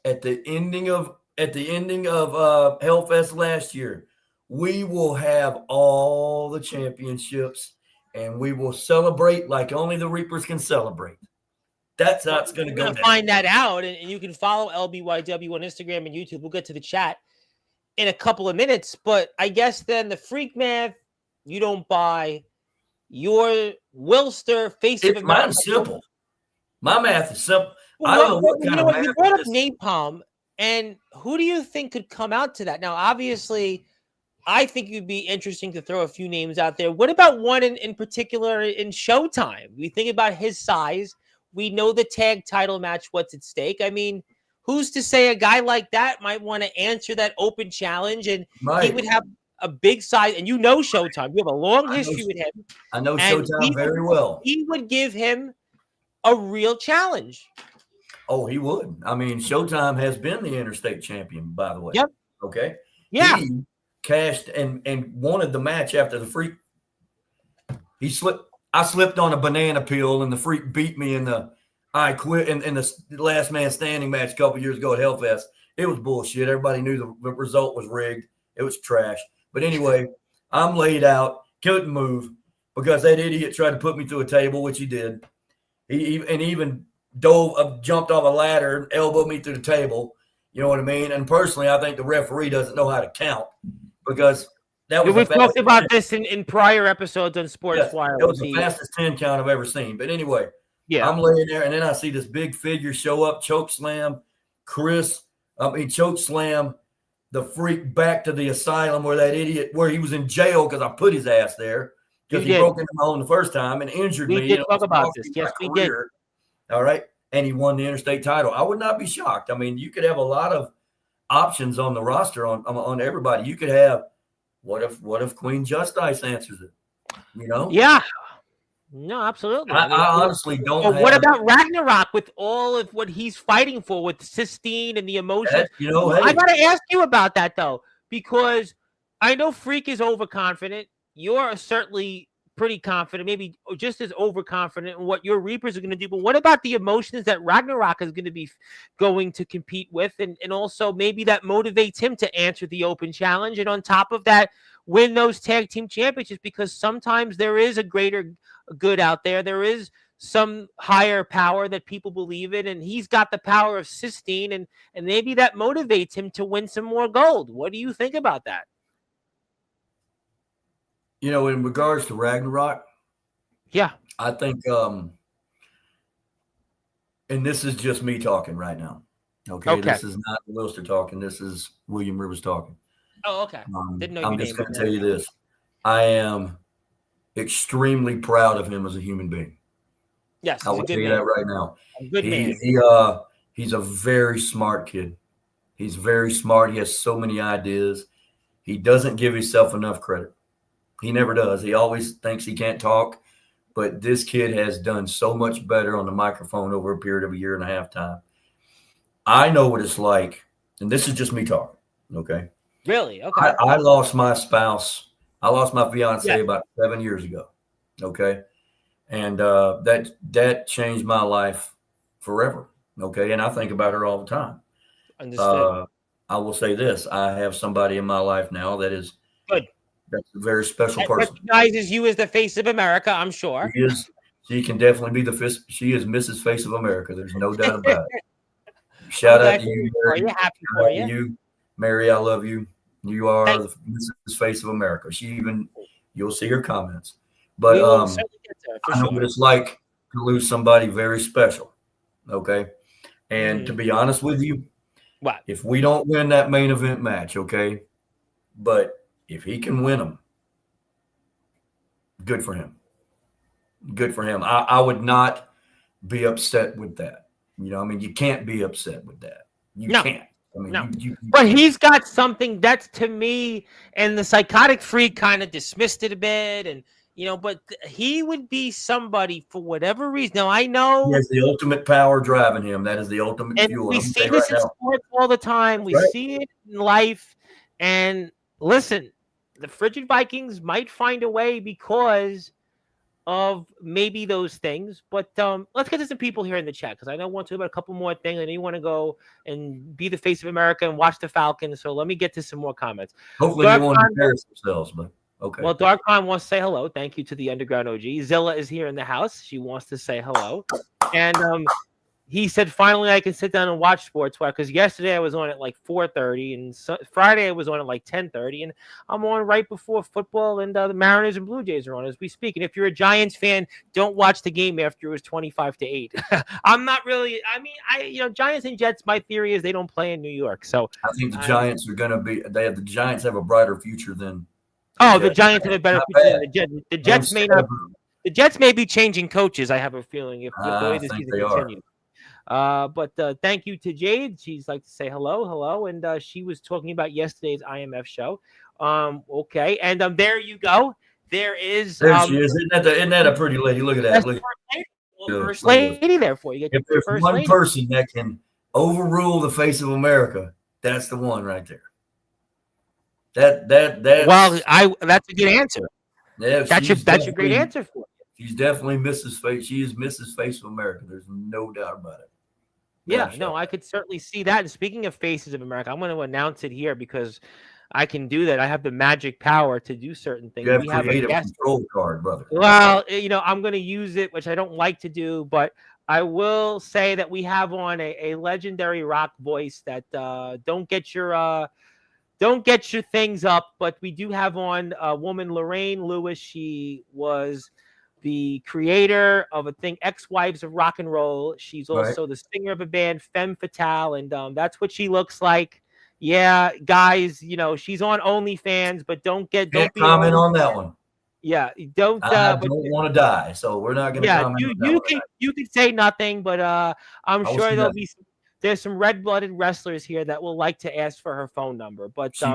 at the ending of Hellfest last year. We will have all the championships, and we will celebrate like only the Reapers can celebrate. That's how it's going to go down. Find that out, and you can follow LBYW on Instagram and YouTube. We'll get to the chat in a couple of minutes, but I guess then the freak math, you don't buy. Your Willster face of America. Mine's simple. My math is simple. I don't know what kind of math you brought up Napalm, and who do you think could come out to that? Now, obviously, I think it'd be interesting to throw a few names out there. What about one in particular in Showtime? We think about his size. We know the tag title match, what's at stake. I mean, who's to say a guy like that might want to answer that open challenge, and he would have a big size, and Showtime. You have a long history with him. I know Showtime very well. He would give him a real challenge. Oh, he would. I mean, Showtime has been the interstate champion, by the way. Yep. Okay. Yeah. He cashed and wanted the match after the freak. I slipped on a banana peel, and the freak beat me in the last man standing match a couple years ago at Hellfest. It was bullshit. Everybody knew the result was rigged. It was trash. But anyway, I'm laid out, couldn't move because that idiot tried to put me through a table, which he did. He even jumped off a ladder and elbowed me through the table. You know what I mean? And personally, I think the referee doesn't know how to count because that was. We've talked about this in prior episodes on Sportzwire. It was the fastest 10 count I've ever seen. But anyway, I'm laying there, and then I see this big figure show up, choke slam the freak back to the asylum where he was in jail because I put his ass there because he broke into my home the first time and injured me. We did talk about this. Yes, we did. All right. And he won the interstate title. I would not be shocked. I mean, you could have a lot of options on the roster on everybody. You could have what if Queen Justice answers it? You know? Yeah. No, absolutely. I honestly don't. But what about Ragnarok with all of what he's fighting for with Sistine and the emotions? I got to ask you about that, though, because I know Freak is overconfident. You're certainly pretty confident, maybe just as overconfident in what your Reapers are going to do. But what about the emotions that Ragnarok is going to be going to compete with? And also maybe that motivates him to answer the open challenge. And on top of that, win those tag team championships, because sometimes there is a greater good out there. There is some higher power that people believe in, and he's got the power of cysteine, and maybe that motivates him to win some more gold. What do you think about that? In regards to Ragnarok, yeah, I think, and this is just me talking right now. Okay. This is not Willster talking. This is William Rivers talking. Oh, okay. Didn't know I'm just going to tell you this. I am extremely proud of him as a human being. Yes, I will tell you that right now. A good man. He's a very smart kid. He's very smart. He has so many ideas. He doesn't give himself enough credit. He never does. He always thinks he can't talk. But this kid has done so much better on the microphone over a period of a year and a half time. I know what it's like, and this is just me talking, okay? Really? Okay. I lost my spouse. I lost my fiance about 7 years ago, okay? And that changed my life forever, okay? And I think about her all the time. Understood. I will say this. I have somebody in my life now that is good. That's a very special person. Recognizes you as the face of America, I'm sure. She is. She can definitely be the face. She is Mrs. Face of America. There's no doubt about it. Shout out to you, Mary. Happy for you. Mary, I love you. You are the Mrs. Face of America. You'll see her comments. But I know what it's like to lose somebody very special. Okay. And to be honest with you, if we don't win that main event match, okay, but if he can win them, good for him. Good for him. I would not be upset with that. You can't be upset with that. You can't. But he's got something that's, to me, and the Psychotic Freak kind of dismissed it a bit, and but he would be somebody for whatever reason. Now I know he has the ultimate power driving him. That is the ultimate fuel. We see this in sports all the time. We see it in life. And listen, the Frigid Vikings might find a way because of maybe those things. But let's get to some people here in the chat, because I know I want to talk about a couple more things. I know you want to go and be the face of America and watch the Falcons. So let me get to some more comments. Hopefully they won't embarrass themselves, but okay. Well, Darkon wants to say hello. Thank you to the Underground OG. Zilla is here in the house. She wants to say hello. And he said, finally, I can sit down and watch Sportswire, because yesterday I was on at like 4:30, and Friday I was on at like 10:30, and I'm on right before football, and the Mariners and Blue Jays are on as we speak. And if you're a Giants fan, don't watch the game after it was 25-8. I'm not really. I mean, Giants and Jets. My theory is they don't play in New York, so I think the Giants are going to be. The Giants have a brighter future than. The Giants have a better future than the Jets. The Jets may not. The Jets may be changing coaches. I have a feeling if the way this season continues. But thank you to Jade. She's like to say hello, and she was talking about yesterday's IMF show. Okay, and there you go. There is. There she is. Isn't that a pretty lady? Look at that. Look. First lady there for you. If there's one person that can overrule the face of America, that's the one right there. Well, that's a good answer. Yeah, that's your great answer for it. She's definitely Mrs. Face. She is Mrs. Face of America. There's no doubt about it. Yeah, no, I could certainly see that. And speaking of Faces of America, I'm going to announce it here because I can do that. I have the magic power to do certain things. You have a control card, brother. Well, I'm going to use it, which I don't like to do, but I will say that we have on a legendary rock voice that don't get your things up, but we do have on a woman, Lorraine Lewis. She was the creator of a thing, Ex-Wives of Rock and Roll. She's also the singer of a band, Femme Fatale, and that's what she looks like. Yeah, guys, she's on OnlyFans, but don't comment on that one. Yeah, don't. I don't want to die, so we're not going to comment. You can say nothing, but I'm sure there's some red-blooded wrestlers here that will like to ask for her phone number. But she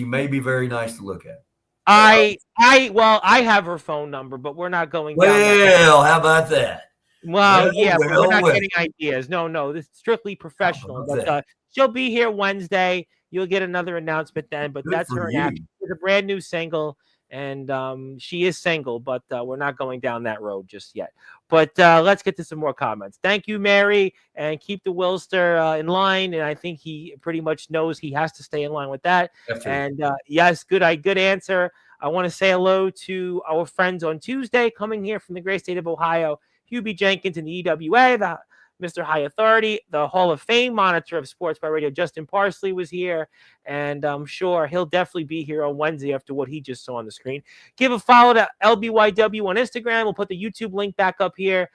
may be very nice to look at. I have her phone number, but we're not going. Well, how about that? Well, but we're not getting ideas. No, this is strictly professional. But she'll be here Wednesday. You'll get another announcement then. But that's her announcement. It's a brand new single, and she is single, but we're not going down that road just yet. But let's get to some more comments. Thank you, Mary, and keep the Willster in line. And I think he pretty much knows he has to stay in line with that. Absolutely. And yes, good answer. I want to say hello to our friends on Tuesday coming here from the great state of Ohio. QB Jenkins in the EWA, Mr. High Authority, the Hall of Fame monitor of Sportswire Radio, Justin Parsley, was here, and I'm sure he'll definitely be here on Wednesday after what he just saw on the screen. Give a follow to LBYW on Instagram. We'll put the YouTube link back up here.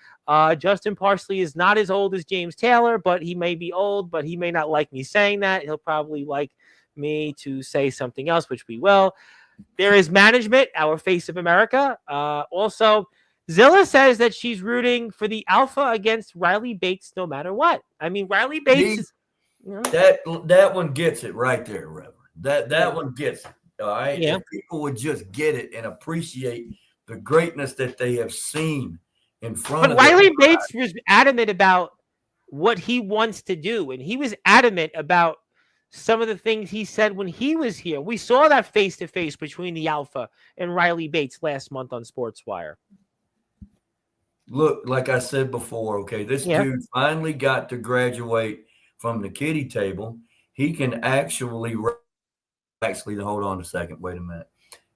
Justin Parsley is not as old as James Taylor, but he may be old, but he may not like me saying that. He'll probably like me to say something else, which we will. There is management, our face of America. Also, Zilla says that she's rooting for the Alpha against Riley Bates no matter what. I mean, Riley Bates is, that one gets it right there, Reverend. That one gets it. All right. Yeah. If people would just get it and appreciate the greatness that they have seen in front of them. Riley Bates was adamant about what he wants to do, and he was adamant about some of the things he said when he was here. We saw that face-to-face between the Alpha and Riley Bates last month on Sportswire. Look, like I said before, okay, this dude finally got to graduate from the kiddie table. He can actually, hold on a second. Wait a minute.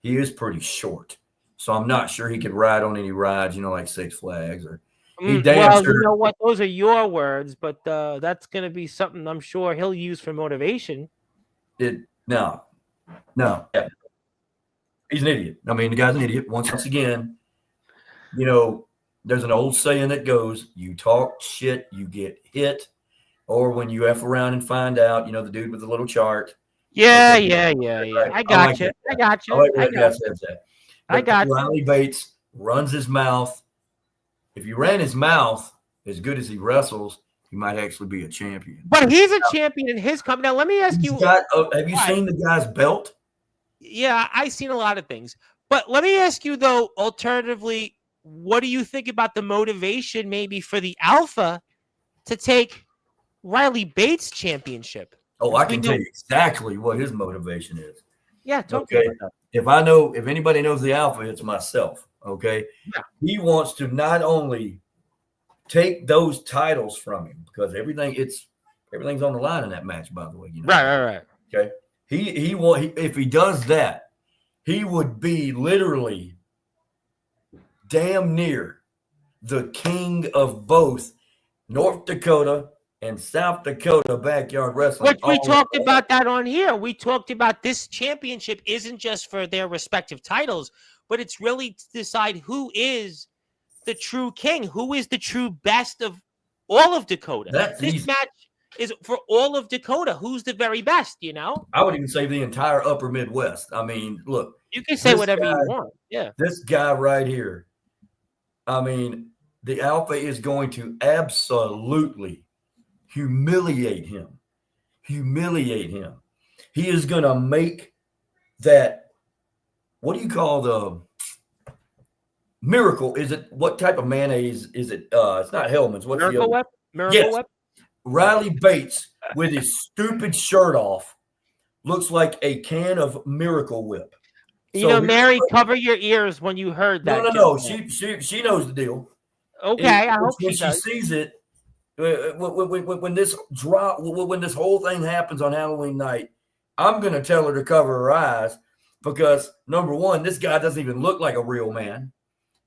He is pretty short. So I'm not sure he could ride on any rides, like Six Flags or You know what? Those are your words, but that's going to be something I'm sure he'll use for motivation. No. Yeah. He's an idiot. I mean, the guy's an idiot. Once again, there's an old saying that goes, you talk shit, you get hit. Or when you F around and find out, the dude with the little chart. Yeah. Right. I got you. I got you. I got you. Riley Bates runs his mouth. If you ran his mouth as good as he wrestles, he might actually be a champion. But he's a champion in his company. Now, let me ask you. Have you seen the guy's belt? Yeah, I've seen a lot of things. But let me ask you, though, alternatively, what do you think about the motivation maybe for the Alpha to take Riley Bates' championship? Oh, I can tell you exactly what his motivation is. Yeah, okay. If anybody knows the Alpha, it's myself. Okay. Yeah. He wants to not only take those titles from him because everything's on the line in that match, by the way. Right. Okay. If he does that, he would be literally damn near the king of both North Dakota and South Dakota backyard wrestling. Which we talked about that on here. We talked about this championship isn't just for their respective titles, but it's really to decide who is the true king, who is the true best of all of Dakota. This match is for all of Dakota. Who's the very best, I would even say the entire upper Midwest. I mean, look. You can say whatever you want. Yeah. This guy right here, I mean, the Alpha is going to absolutely humiliate him. He is going to make that, what do you call the Miracle? Is it, what type of mayonnaise is it? It's not Hellman's. What's Miracle the other? Whip? Miracle Whip? Riley Bates with his stupid shirt off looks like a can of Miracle Whip. Mary, cover your ears when you heard that. No. She knows the deal. Okay, I hope when she sees it. When this whole thing happens on Halloween night, I'm going to tell her to cover her eyes because, number one, this guy doesn't even look like a real man.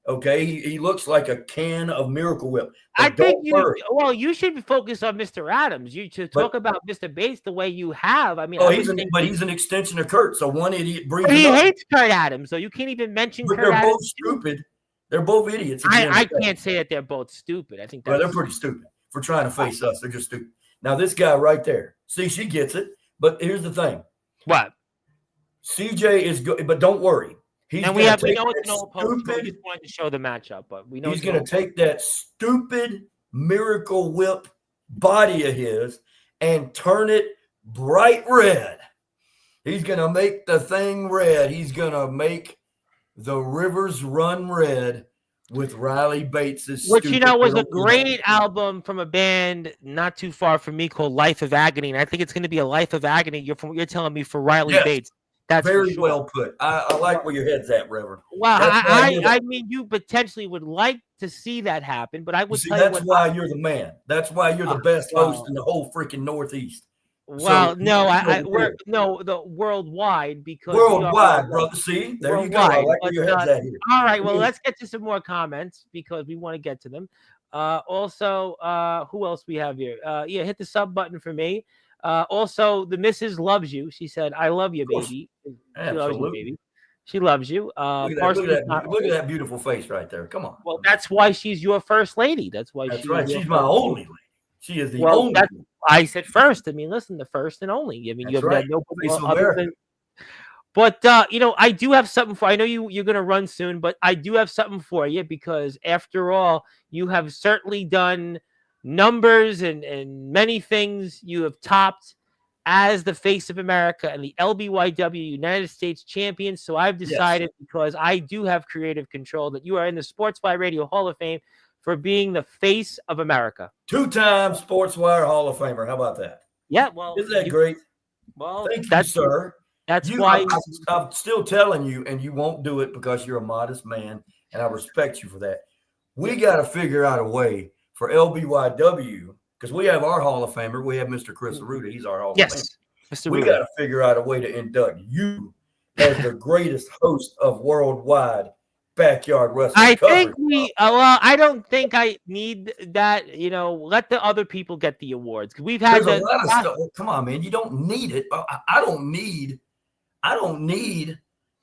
Okay, he looks like a can of Miracle Whip. I think you should focus on Mr. Adams. You should talk about Mr. Bates the way you have. I mean, he's an extension of Kurt. So one idiot brings. He hates Kurt Adams, so you can't even mention. But Kurt they're Adams both stupid. They're both idiots. I can't say that they're both stupid. I think they're pretty stupid for trying to face us. They're just stupid. Now this guy right there, see, she gets it. But here's the thing. What? CJ is good, but don't worry. We know it's an old post. We just wanted to show the matchup, but we know he's going to take that stupid Miracle Whip body of his and turn it bright red. He's going to make the thing red. He's going to make the rivers run red with Riley Bates's. Which was a great album from a band not too far from me called Life of Agony, and I think it's going to be a Life of Agony. From what you're telling me for Riley Bates. That's very well put. I like where your head's at, Reverend. Well, I mean, you potentially would like to see that happen, but I would tell you that's why you're the man. That's why you're the best host in the whole freaking Northeast. Well, we're the worldwide because worldwide, brother. See, there you go. I like where your head's at here. All right, well, let's get to some more comments because we want to get to them. Also, who else we have here? Hit the sub button for me. Also, the Mrs. loves you. She said, "I love you, baby." She loves you, baby. She loves you. Look at that beautiful face right there. Come on. Well, that's why she's your first lady. That's right. She's my only lady. She is the only. I said first. I mean, listen, the first and only. I mean, you've got nobody other than. But I do have something for. I know you're going to run soon, but I do have something for you because, after all, you have certainly done numbers and many things. You have topped as the face of America and the LBYW United States champion. So I've decided, because I do have creative control, that you are in the Sportzwire Radio Hall of Fame for being the face of America. 2-time Sportzwire Hall of Famer. How about that? Yeah, well, isn't that great? Well, thank you, sir. That's why I'm still telling you, and you won't do it because you're a modest man, and I respect you for that. We got to figure out a way for LBYW, because we have our Hall of Famer. We have Mr. Chris Aruda. He's our Hall of Famer. Mr. We got to figure out a way to induct you as the greatest host of worldwide backyard wrestling coverage. I don't think I need that. Let the other people get the awards. We've had a lot of stuff. Come on, man. You don't need it. I don't need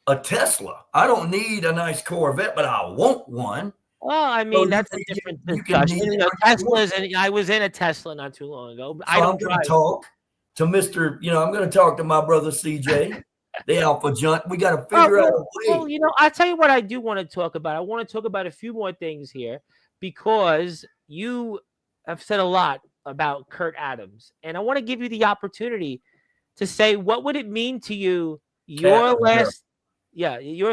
a Tesla. I don't need a nice Corvette, but I want one. Well, I mean, that's a different discussion. Teslas, and I was in a Tesla not too long ago. So I'm going to talk to Mr. I'm going to talk to my brother CJ, the Alpha Junt. We got to figure out a way. Well, I tell you what I do want to talk about. I want to talk about a few more things here because you have said a lot about Kurt Adams, and I want to give you the opportunity to say what would it mean to you. Your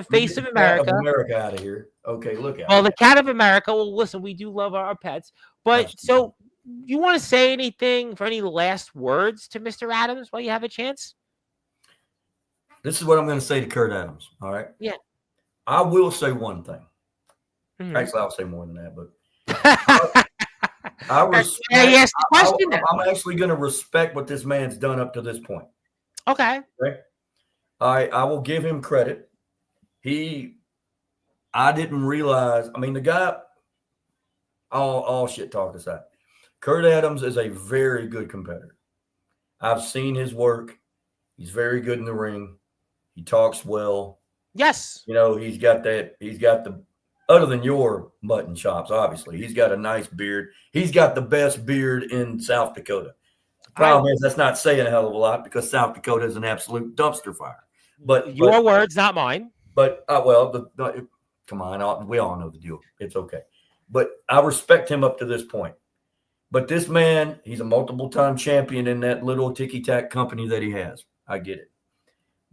face of America. America out of here. Okay, look at. Well, the cat of America. Well, listen, we do love our pets, but Absolutely. So you want to say anything for any last words to Mr. Adams while you have a chance? This is what I'm going to say to Kurt Adams. All right. Yeah. I will say one thing. Mm-hmm. Actually, I'll say more than that, but I'm actually going to respect what this man's done up to this point. Okay. I will give him credit. I didn't realize. I mean, the guy. All shit talk aside, Kurt Adams is a very good competitor. I've seen his work. He's very good in the ring. He talks well. Yes. He's got the, other than your mutton chops, obviously, he's got a nice beard. He's got the best beard in South Dakota. The problem is that's not saying a hell of a lot because South Dakota is an absolute dumpster fire. But your words, not mine. But, come on. We all know the deal. It's okay. But I respect him up to this point. But this man, he's a multiple-time champion in that little ticky-tack company that he has. I get it.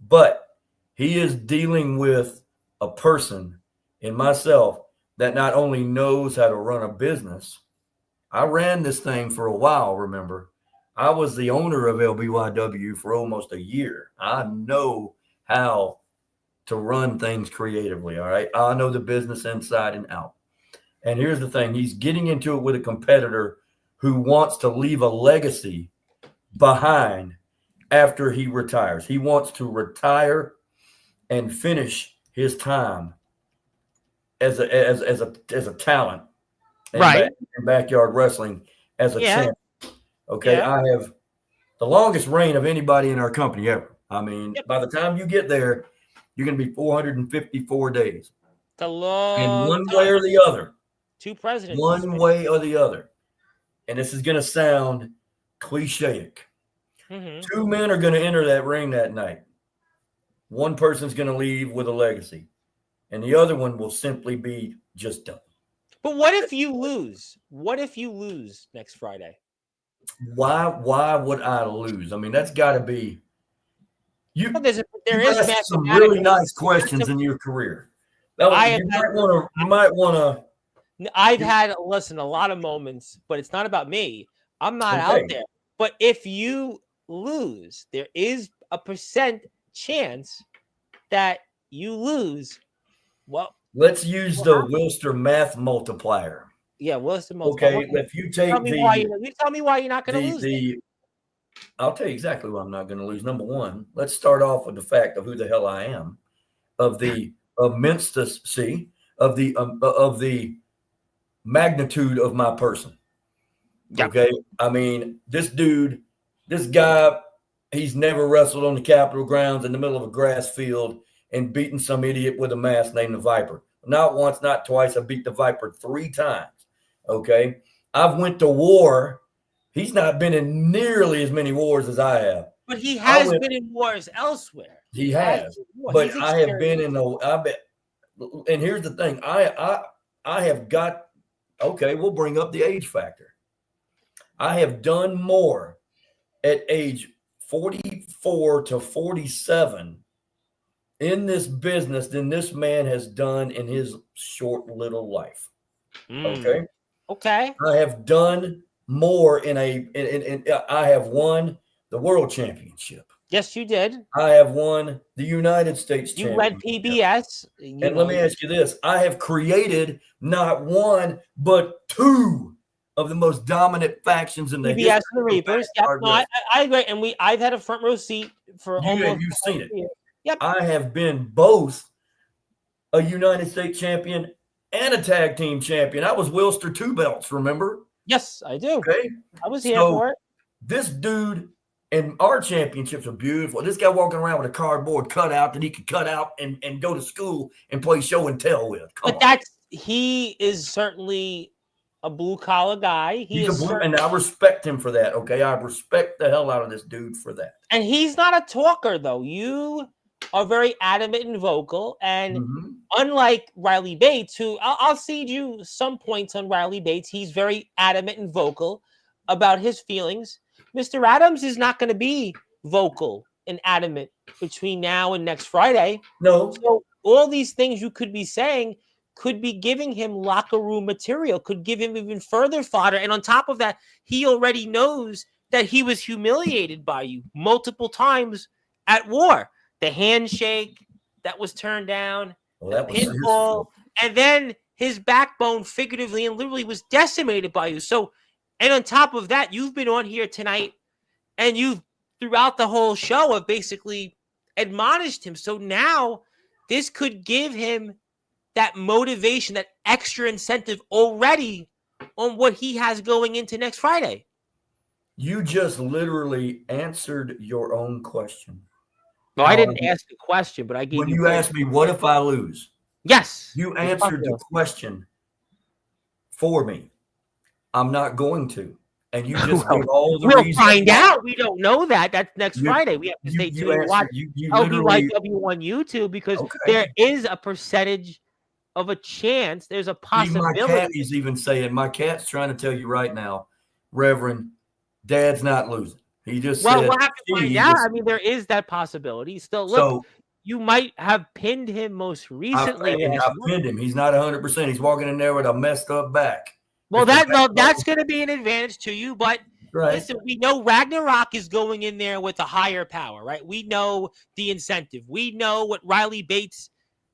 But he is dealing with a person in myself that not only knows how to run a business. I ran this thing for a while, remember. I was the owner of LBYW for almost a year. I know how to run things creatively, all right? I know the business inside and out. And here's the thing. He's getting into it with a competitor who wants to leave a legacy behind after he retires. He wants to retire and finish his time as a talent in backyard wrestling as a champ. Okay, I have the longest reign of anybody in our company ever. I mean, by the time you get there, you're going to be 454 days. It's a long and one way or the other. 2 presidents. One way or the other. And this is going to sound cliche-ic. Mm-hmm. 2 men are going to enter that ring that night. One person's going to leave with a legacy. And the other one will simply be just done. But what if you lose? What if you lose next Friday? Why would I lose? I mean, that's got to be. You asked some really nice questions in your career. You might want to. I've had a lot of moments, but it's not about me. I'm not out there. But if you lose, there is a % chance that you lose. Well, let's use the Willster math multiplier. Yeah, Willster multiplier. Okay, if you take you tell me why you're not going to lose. I'll tell you exactly why I'm not going to lose. Number one, let's start off with the fact of who the hell I am, of the immensity, of the magnitude of my person. Yeah. Okay, I mean, this guy, he's never wrestled on the Capitol grounds in the middle of a grass field and beaten some idiot with a mask named the Viper. Not once, not twice. I beat the Viper 3 times. Okay, I've went to war. He's not been in nearly as many wars as I have. But he has been in wars elsewhere. He has. But I have been in the. I bet. And here's the thing. I have got. Okay, we'll bring up the age factor. I have done more at age 44 to 47 in this business than this man has done in his short little life. Okay. Okay. I have done more I have won the world championship. Yes, you did. I have won the United States championship. You went PBS. And let me ask you this. I have created not one, but 2 of the most dominant factions in the PBS history. and the Reapers. Yep. No, I agree. And I've had a front row seat for almost. You've seen it. Yep. I have been both a United States champion and a tag team champion. I was Willster 2 belts, remember? Yes, I do. Okay. I was here for it. This dude and our championships are beautiful. This guy walking around with a cardboard cutout that he could cut out and go to school and play show and tell with. He is certainly a blue collar guy. And I respect him for that. Okay, I respect the hell out of this dude for that. And he's not a talker, though. You are very adamant and vocal, and unlike Riley Bates, who I'll cede you some points on Riley Bates, he's very adamant and vocal about his feelings. Mr. Adams is not going to be vocal and adamant between now and next Friday. No. So all these things you could be saying could be giving him locker room material, could give him even further fodder. And on top of that, he already knows that he was humiliated by you multiple times at war. The handshake that was turned down, the pinfall, and then his backbone figuratively and literally was decimated by you. So, and on top of that, you've been on here tonight and you've throughout the whole show have basically admonished him. So now this could give him that motivation, that extra incentive already on what he has going into next Friday. You just literally answered your own question. No, I didn't ask the question, but I gave when you asked me, what if I lose? Yes. You answered the question for me. I'm not going to. And you just gave all the reasons. We'll find out. We don't know that. That's next Friday. We have to stay tuned and watch LBYW on YouTube because there is a percentage of a chance. There's a possibility. My cat is even saying, my cat's trying to tell you right now, Reverend, Dad's not losing. He just said, we'll have to find out. I mean, there is that possibility. Still, look, you might have pinned him most recently. I've pinned him. He's not 100%. He's walking in there with a messed up back. Well, that's going to be an advantage to you. But listen, we know Ragnarok is going in there with a higher power, right? We know the incentive. We know what Riley Bates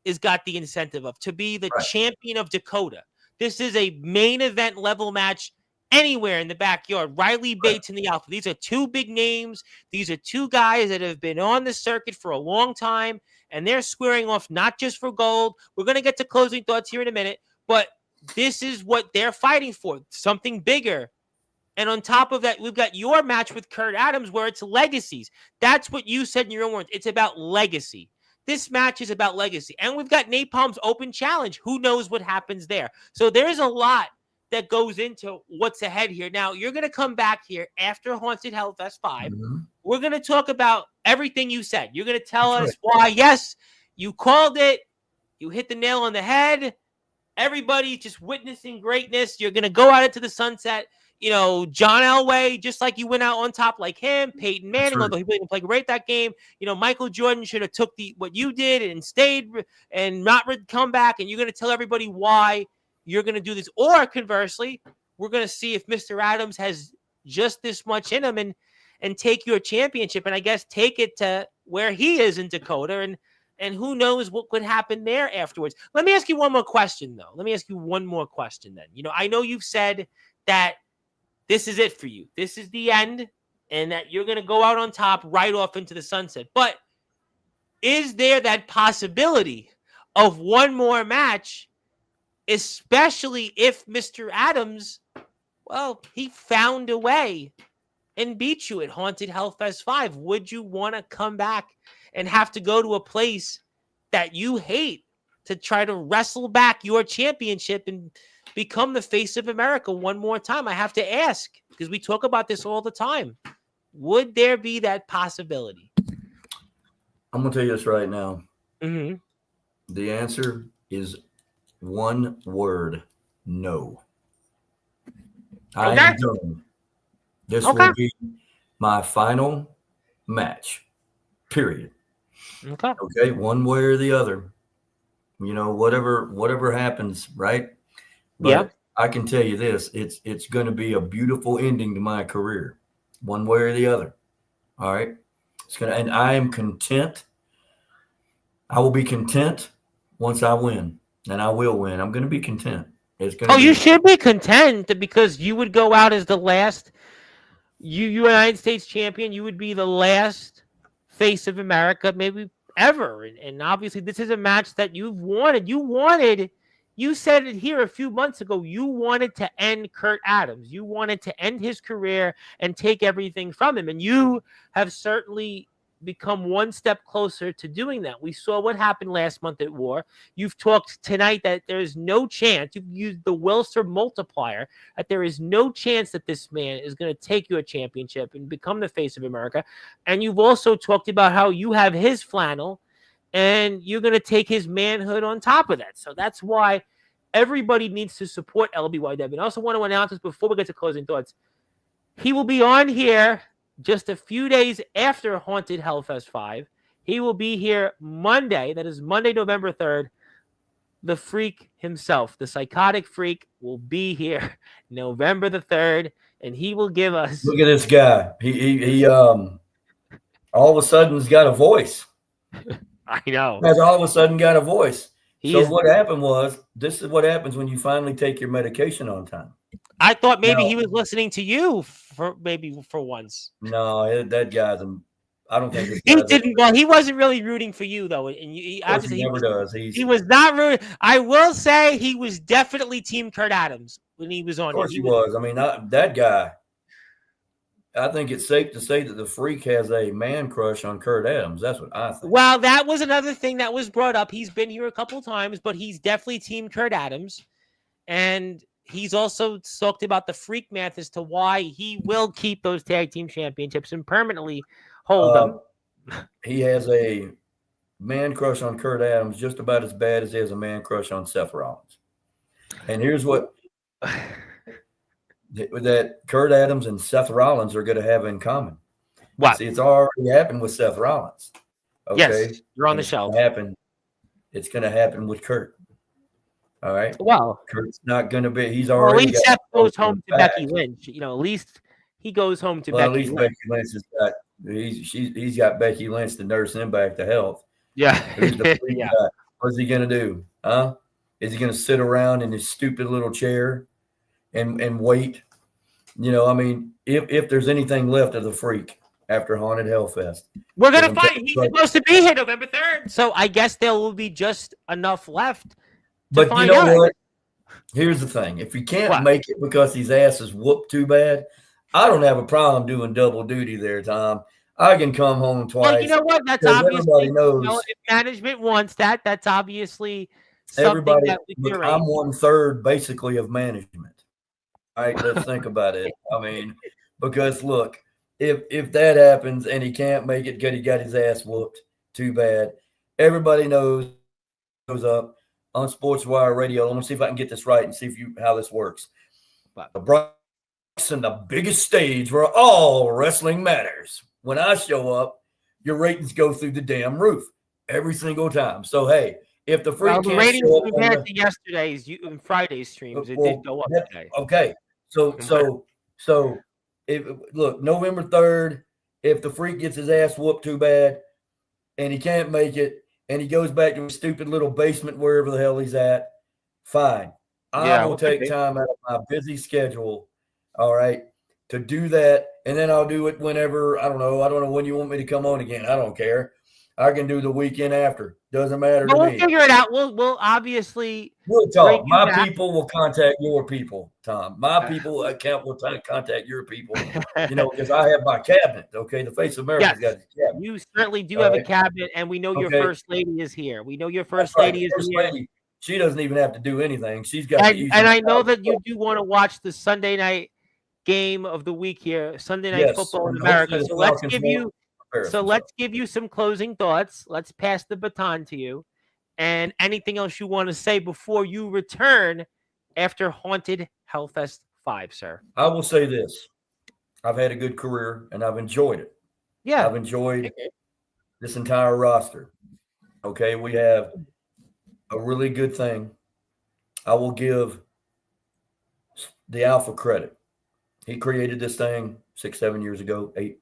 has got the incentive of, to be the champion of Dakota. This is a main event level match anywhere in the backyard. Riley Bates and the Alpha. These are 2 big names. These are 2 guys that have been on the circuit for a long time, and they're squaring off not just for gold. We're going to get to closing thoughts here in a minute, but this is what they're fighting for, something bigger. And on top of that, we've got your match with Kurt Adams where it's legacies. That's what you said in your own words. It's about legacy. This match is about legacy. And we've got Napalm's open challenge. Who knows what happens there? So there's a lot that goes into what's ahead here. Now, you're going to come back here after Haunted Hellfest 5. We're going to talk about everything you said. You're going to tell us why, yes, you called it. You hit the nail on the head. Everybody just witnessing greatness. You're going to go out into the sunset. You know, John Elway, just like you went out on top like him. Peyton Manning, although he didn't play great that game. You know, Michael Jordan should have took what you did and stayed and not come back. And you're going to tell everybody why you're going to do this. Or conversely, we're going to see if Mr. Adams has just this much in him and take your championship and I guess take it to where he is in Dakota. And who knows what could happen there afterwards. Let me ask you one more question, though. You know, I know you've said that this is it for you. This is the end. and that you're going to go out on top right off into the sunset. But is there that possibility of one more match, especially if Mr. Adams, well, he found a way and beat you at Haunted Hellfest 5? Would you want to come back and have to go to a place that you hate to try to wrestle back your championship and become the face of America one more time? I have to ask, because we talk about this all the time. Would there be that possibility? I'm going to tell you this right now. Mm-hmm. The answer is one word: no. I am done. This will be my final match, period. Okay, one way or the other. Whatever happens, right? But I can tell you this, it's going to be a beautiful ending to my career, one way or the other. All right? And I am content. I will be content once I win, and I will win. I'm going to be content. You should be content, because you would go out as the last United States champion. You would be the last face of America, maybe ever. And obviously, this is a match that you've wanted. You said it here a few months ago. You wanted to end Kurt Adams. You wanted to end his career and take everything from him. And you have certainly become one step closer to doing that. We saw what happened last month at War. You've talked tonight that there is no chance. You've used the Willster multiplier, that there is no chance that this man is going to take you a championship and become the face of America. And you've also talked about how you have his flannel and you're going to take his manhood on top of that. So that's why everybody needs to support LBY Devin. I also want to announce this before we get to closing thoughts. He will be on here just a few days after Haunted Hellfest 5. He will be here Monday. That is Monday, November 3rd. The Freak himself, the Psychotic Freak, will be here November the 3rd, and he will give us... Look at this guy. He all of a sudden has got a voice. I know. Has all of a sudden got a voice. So what happened was, this is what happens when you finally take your medication on time. I thought maybe he was listening to you for once. No, that guy's I don't think he didn't. Well, he wasn't really rooting for you though, and he never does. He was not rooting. I will say he was definitely Team Kurt Adams when he was on. Of course he was. I mean, that guy. I think it's safe to say that the Freak has a man crush on Kurt Adams. That's what I think. Well, that was another thing that was brought up. He's been here a couple of times, but he's definitely Team Kurt Adams. And he's also talked about the Freak math as to why he will keep those tag team championships and permanently hold them. He has a man crush on Kurt Adams just about as bad as he has a man crush on Seth Rollins. And here's what... that Kurt Adams and Seth Rollins are going to have in common. What? See, it's already happened with Seth Rollins. Okay? Yes, you're on the shelf. It's going to happen with Kurt. All right? Well, Kurt's not going to be. He's already. At least Seth goes home to Becky Lynch. At least he goes home to Becky Lynch. At least Becky Lynch has got. He's got Becky Lynch to nurse him back to health. Yeah. Yeah. What's he going to do? Huh? Is he going to sit around in his stupid little chair and wait? I mean, if there's anything left of the Freak after Haunted Hellfest, we're gonna find. He's supposed to be here November 3rd, so I guess there will be just enough left. But you know what? Here's the thing: if he can't make it because his ass is whooped too bad, I don't have a problem doing double duty there, Tom. I can come home twice. Well, you know what? That's obviously if management wants that. That's obviously something that we curate. I'm 1/3 basically of management. All right, let's think about it. I mean, because look, if that happens and he can't make it because he got his ass whooped, too bad. Everybody knows up on Sportswire Radio. Let me see if I can get this right and see how this works. The Bronx and the biggest stage where all wrestling matters. When I show up, your ratings go through the damn roof every single time. So hey, if the Freak the ratings compared to yesterday's and Friday's streams, it did go up today. Okay, so look, November 3rd, if the Freak gets his ass whooped too bad and he can't make it and he goes back to his stupid little basement wherever the hell he's at, fine. I will take time out of my busy schedule, all right, to do that and then I'll do it whenever. I don't know when you want me to come on again. I don't care. I can do the weekend after. Doesn't matter to We'll me. figure it out. We'll obviously We'll bring talk. you My back. people will contact your people, Tom. My people account will contact your people. Because I have my cabinet. Okay, the face of America's Yes, got his cabinet. you certainly do All have a right. cabinet, and we know your Okay. first lady is here. We know your That's first right. lady is First here. lady, she doesn't even have to do anything. She's got the And I know easy. that you do want to watch the Sunday night game of the week here, Sunday night Yes, football in and hopefully America. the So Falcons won't embarrass themselves. let's give you some closing thoughts. Let's pass the baton to you. And anything else you want to say before you return after Haunted Hellfest 5, sir? I will say this. I've had a good career and I've enjoyed it. Yeah. I've enjoyed this entire roster. Okay, we have a really good thing. I will give the Alpha credit. He created this thing 6, 7 years ago, 8.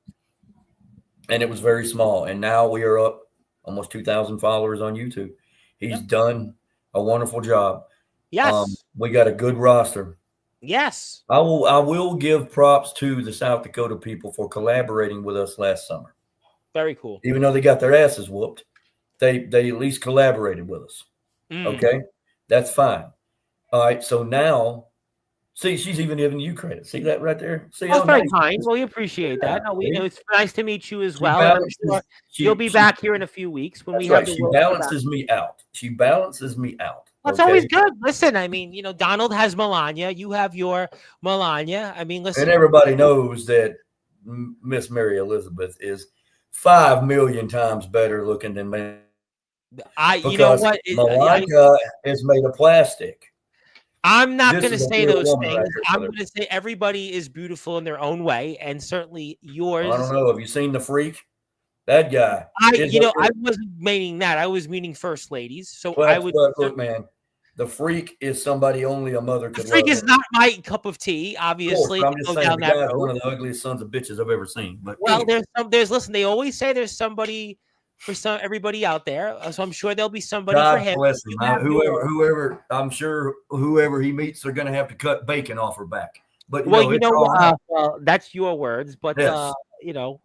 And it was very small. And now we are up almost 2,000 followers on YouTube. He's done a wonderful job. Yes. We got a good roster. Yes. I will give props to the South Dakota people for collaborating with us last summer. Very cool. Even though they got their asses whooped, they at least collaborated with us. Okay? That's fine. All right. So now, see, she's even giving you credit. See that right there? See, that's very kind. Well, we appreciate that. No, it's nice to meet you as well. And I'm sure you'll be back here in a few weeks when we have the She balances me out. She balances me out. That's always good. Listen, I mean, Donald has Melania. You have your Melania. I mean, listen. And everybody knows that Miss Mary Elizabeth is 5 million times better looking than me. You know what? Melania is made of plastic. I'm not going to say those things. I'm going to say everybody is beautiful in their own way, and certainly yours. I don't know. Have you seen The Freak? That guy. I wasn't meaning that. I was meaning first ladies. So I would look, man. The Freak is somebody only a mother could love. The Freak is not my cup of tea, obviously. I'm just saying, the guy's one of the ugliest sons of bitches I've ever seen. But listen, they always say there's somebody for everybody out there. So I'm sure there'll be somebody God for him. Bless him. Whoever, I'm sure whoever he meets, they're going to have to cut bacon off her back. But that's your words. But yes.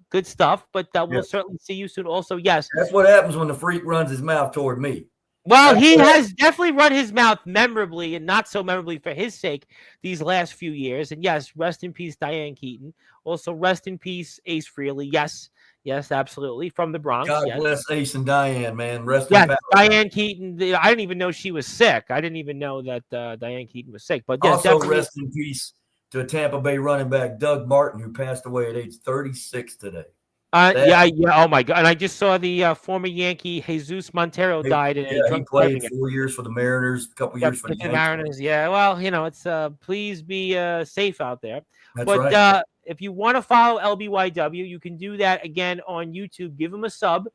Good stuff. But we'll certainly see you soon. Also, yes, that's what happens when the Freak runs his mouth toward me. Well, he has definitely run his mouth memorably and not so memorably for his sake these last few years. And yes, rest in peace, Diane Keaton. Also, rest in peace, Ace Frehley. Yes, absolutely. From the Bronx. God bless Ace and Diane, man. Rest in power. Diane Keaton. I didn't even know she was sick. I didn't even know that Diane Keaton was sick. But yes, also, rest in peace to Tampa Bay running back Doug Martin, who passed away at age 36 today. Oh my God! And I just saw the former Yankee Jesus Montero died in a drunk driving. He played 4 years for the Mariners, a couple years for the Mariners. Yeah, well, it's please be safe out there. That's right. If you want to follow LBYW, you can do that again on YouTube. Give them a sub.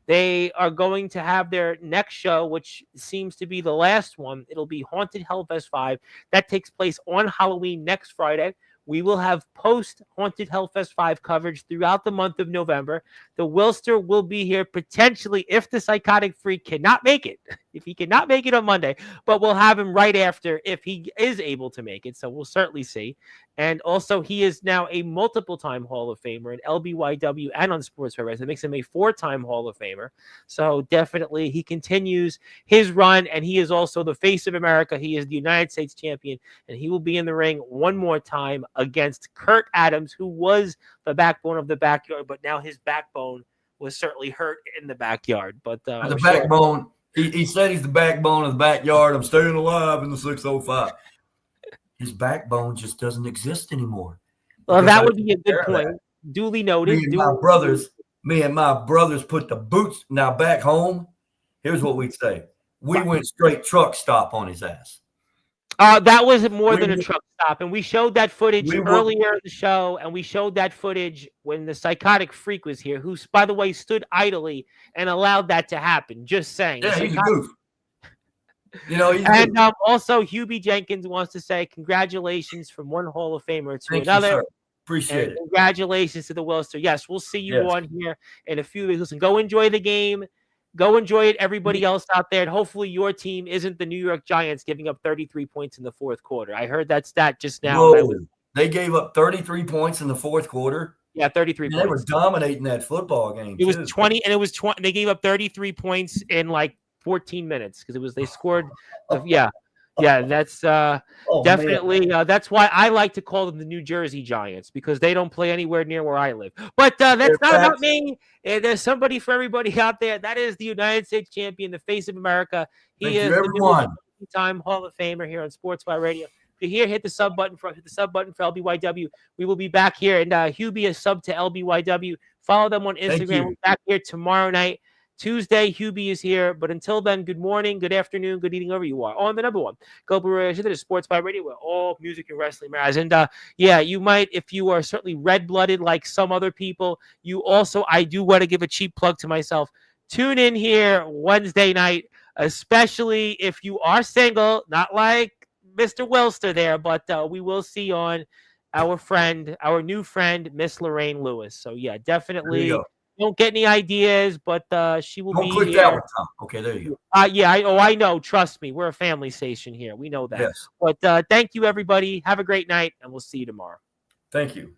They are going to have their next show, which seems to be the last one. It'll be Haunted Hellfest 5. That takes place on Halloween next Friday. We will have post-Haunted Hellfest 5 coverage throughout the month of November. The Willster will be here potentially if the Psychotic Freak cannot make it. If he cannot make it on Monday. But we'll have him right after if he is able to make it. So we'll certainly see. And also, he is now a multiple-time Hall of Famer in LBYW and on Sportzwire. That makes him a 4-time Hall of Famer. So definitely, he continues his run, and he is also the face of America. He is the United States champion, and he will be in the ring one more time against Kurt Adams, who was the backbone of the backyard, but now his backbone was certainly hurt in the backyard. But the backbone, he said he's the backbone of the backyard. I'm staying alive in the 605. His backbone just doesn't exist anymore. Well, that would be a good point. Duly noted. Me and my brothers put the boots. Now back home, here's what we'd say. We went straight truck stop on his ass. That was more than a truck stop. And we showed that footage earlier in the show. And we showed that footage when the Psychotic Freak was here, who, by the way, stood idly and allowed that to happen. Just saying. Yeah, he's a goof. Also, Hubie Jenkins wants to say congratulations from one Hall of Famer to another. You, sir. Appreciate it. Congratulations to the Willster. Yes, we'll see you on here in a few weeks. Listen, go enjoy the game. Go enjoy it, everybody else out there. And hopefully your team isn't the New York Giants giving up 33 points in the fourth quarter. I heard that stat just now. Whoa, They gave up 33 points in the fourth quarter. Yeah, 33 points. They were dominating that football game. It was 20, and it was 20. They gave up 33 points in like 14 minutes because they scored. Yeah. That's definitely that's why I like to call them the New Jersey Giants, because they don't play anywhere near where I live. But that's not about me. There's somebody for everybody out there. That is the United States champion, the face of America. He is the time Hall of Famer here on Sportswire Radio. If you're here, hit the sub button for LBYW. We will be back here, and Hubie is sub to LBYW. Follow them on Instagram. We're back here tomorrow night. Tuesday, Hubie is here. But until then, good morning, good afternoon, good evening, wherever you are. On the number one, Global Radio, Sportswire Radio, where all music and wrestling matters. And you might, if you are certainly red-blooded like some other people, you also, I do want to give a cheap plug to myself. Tune in here Wednesday night, especially if you are single, not like Mr. Willster there, but we will see on our new friend, Miss Lorraine Lewis. So yeah, definitely don't get any ideas, but she will be here. Don't click that one, Tom. Okay, there you go. I know. Trust me, we're a family station here. We know that. Yes. But thank you, everybody. Have a great night, and we'll see you tomorrow. Thank you.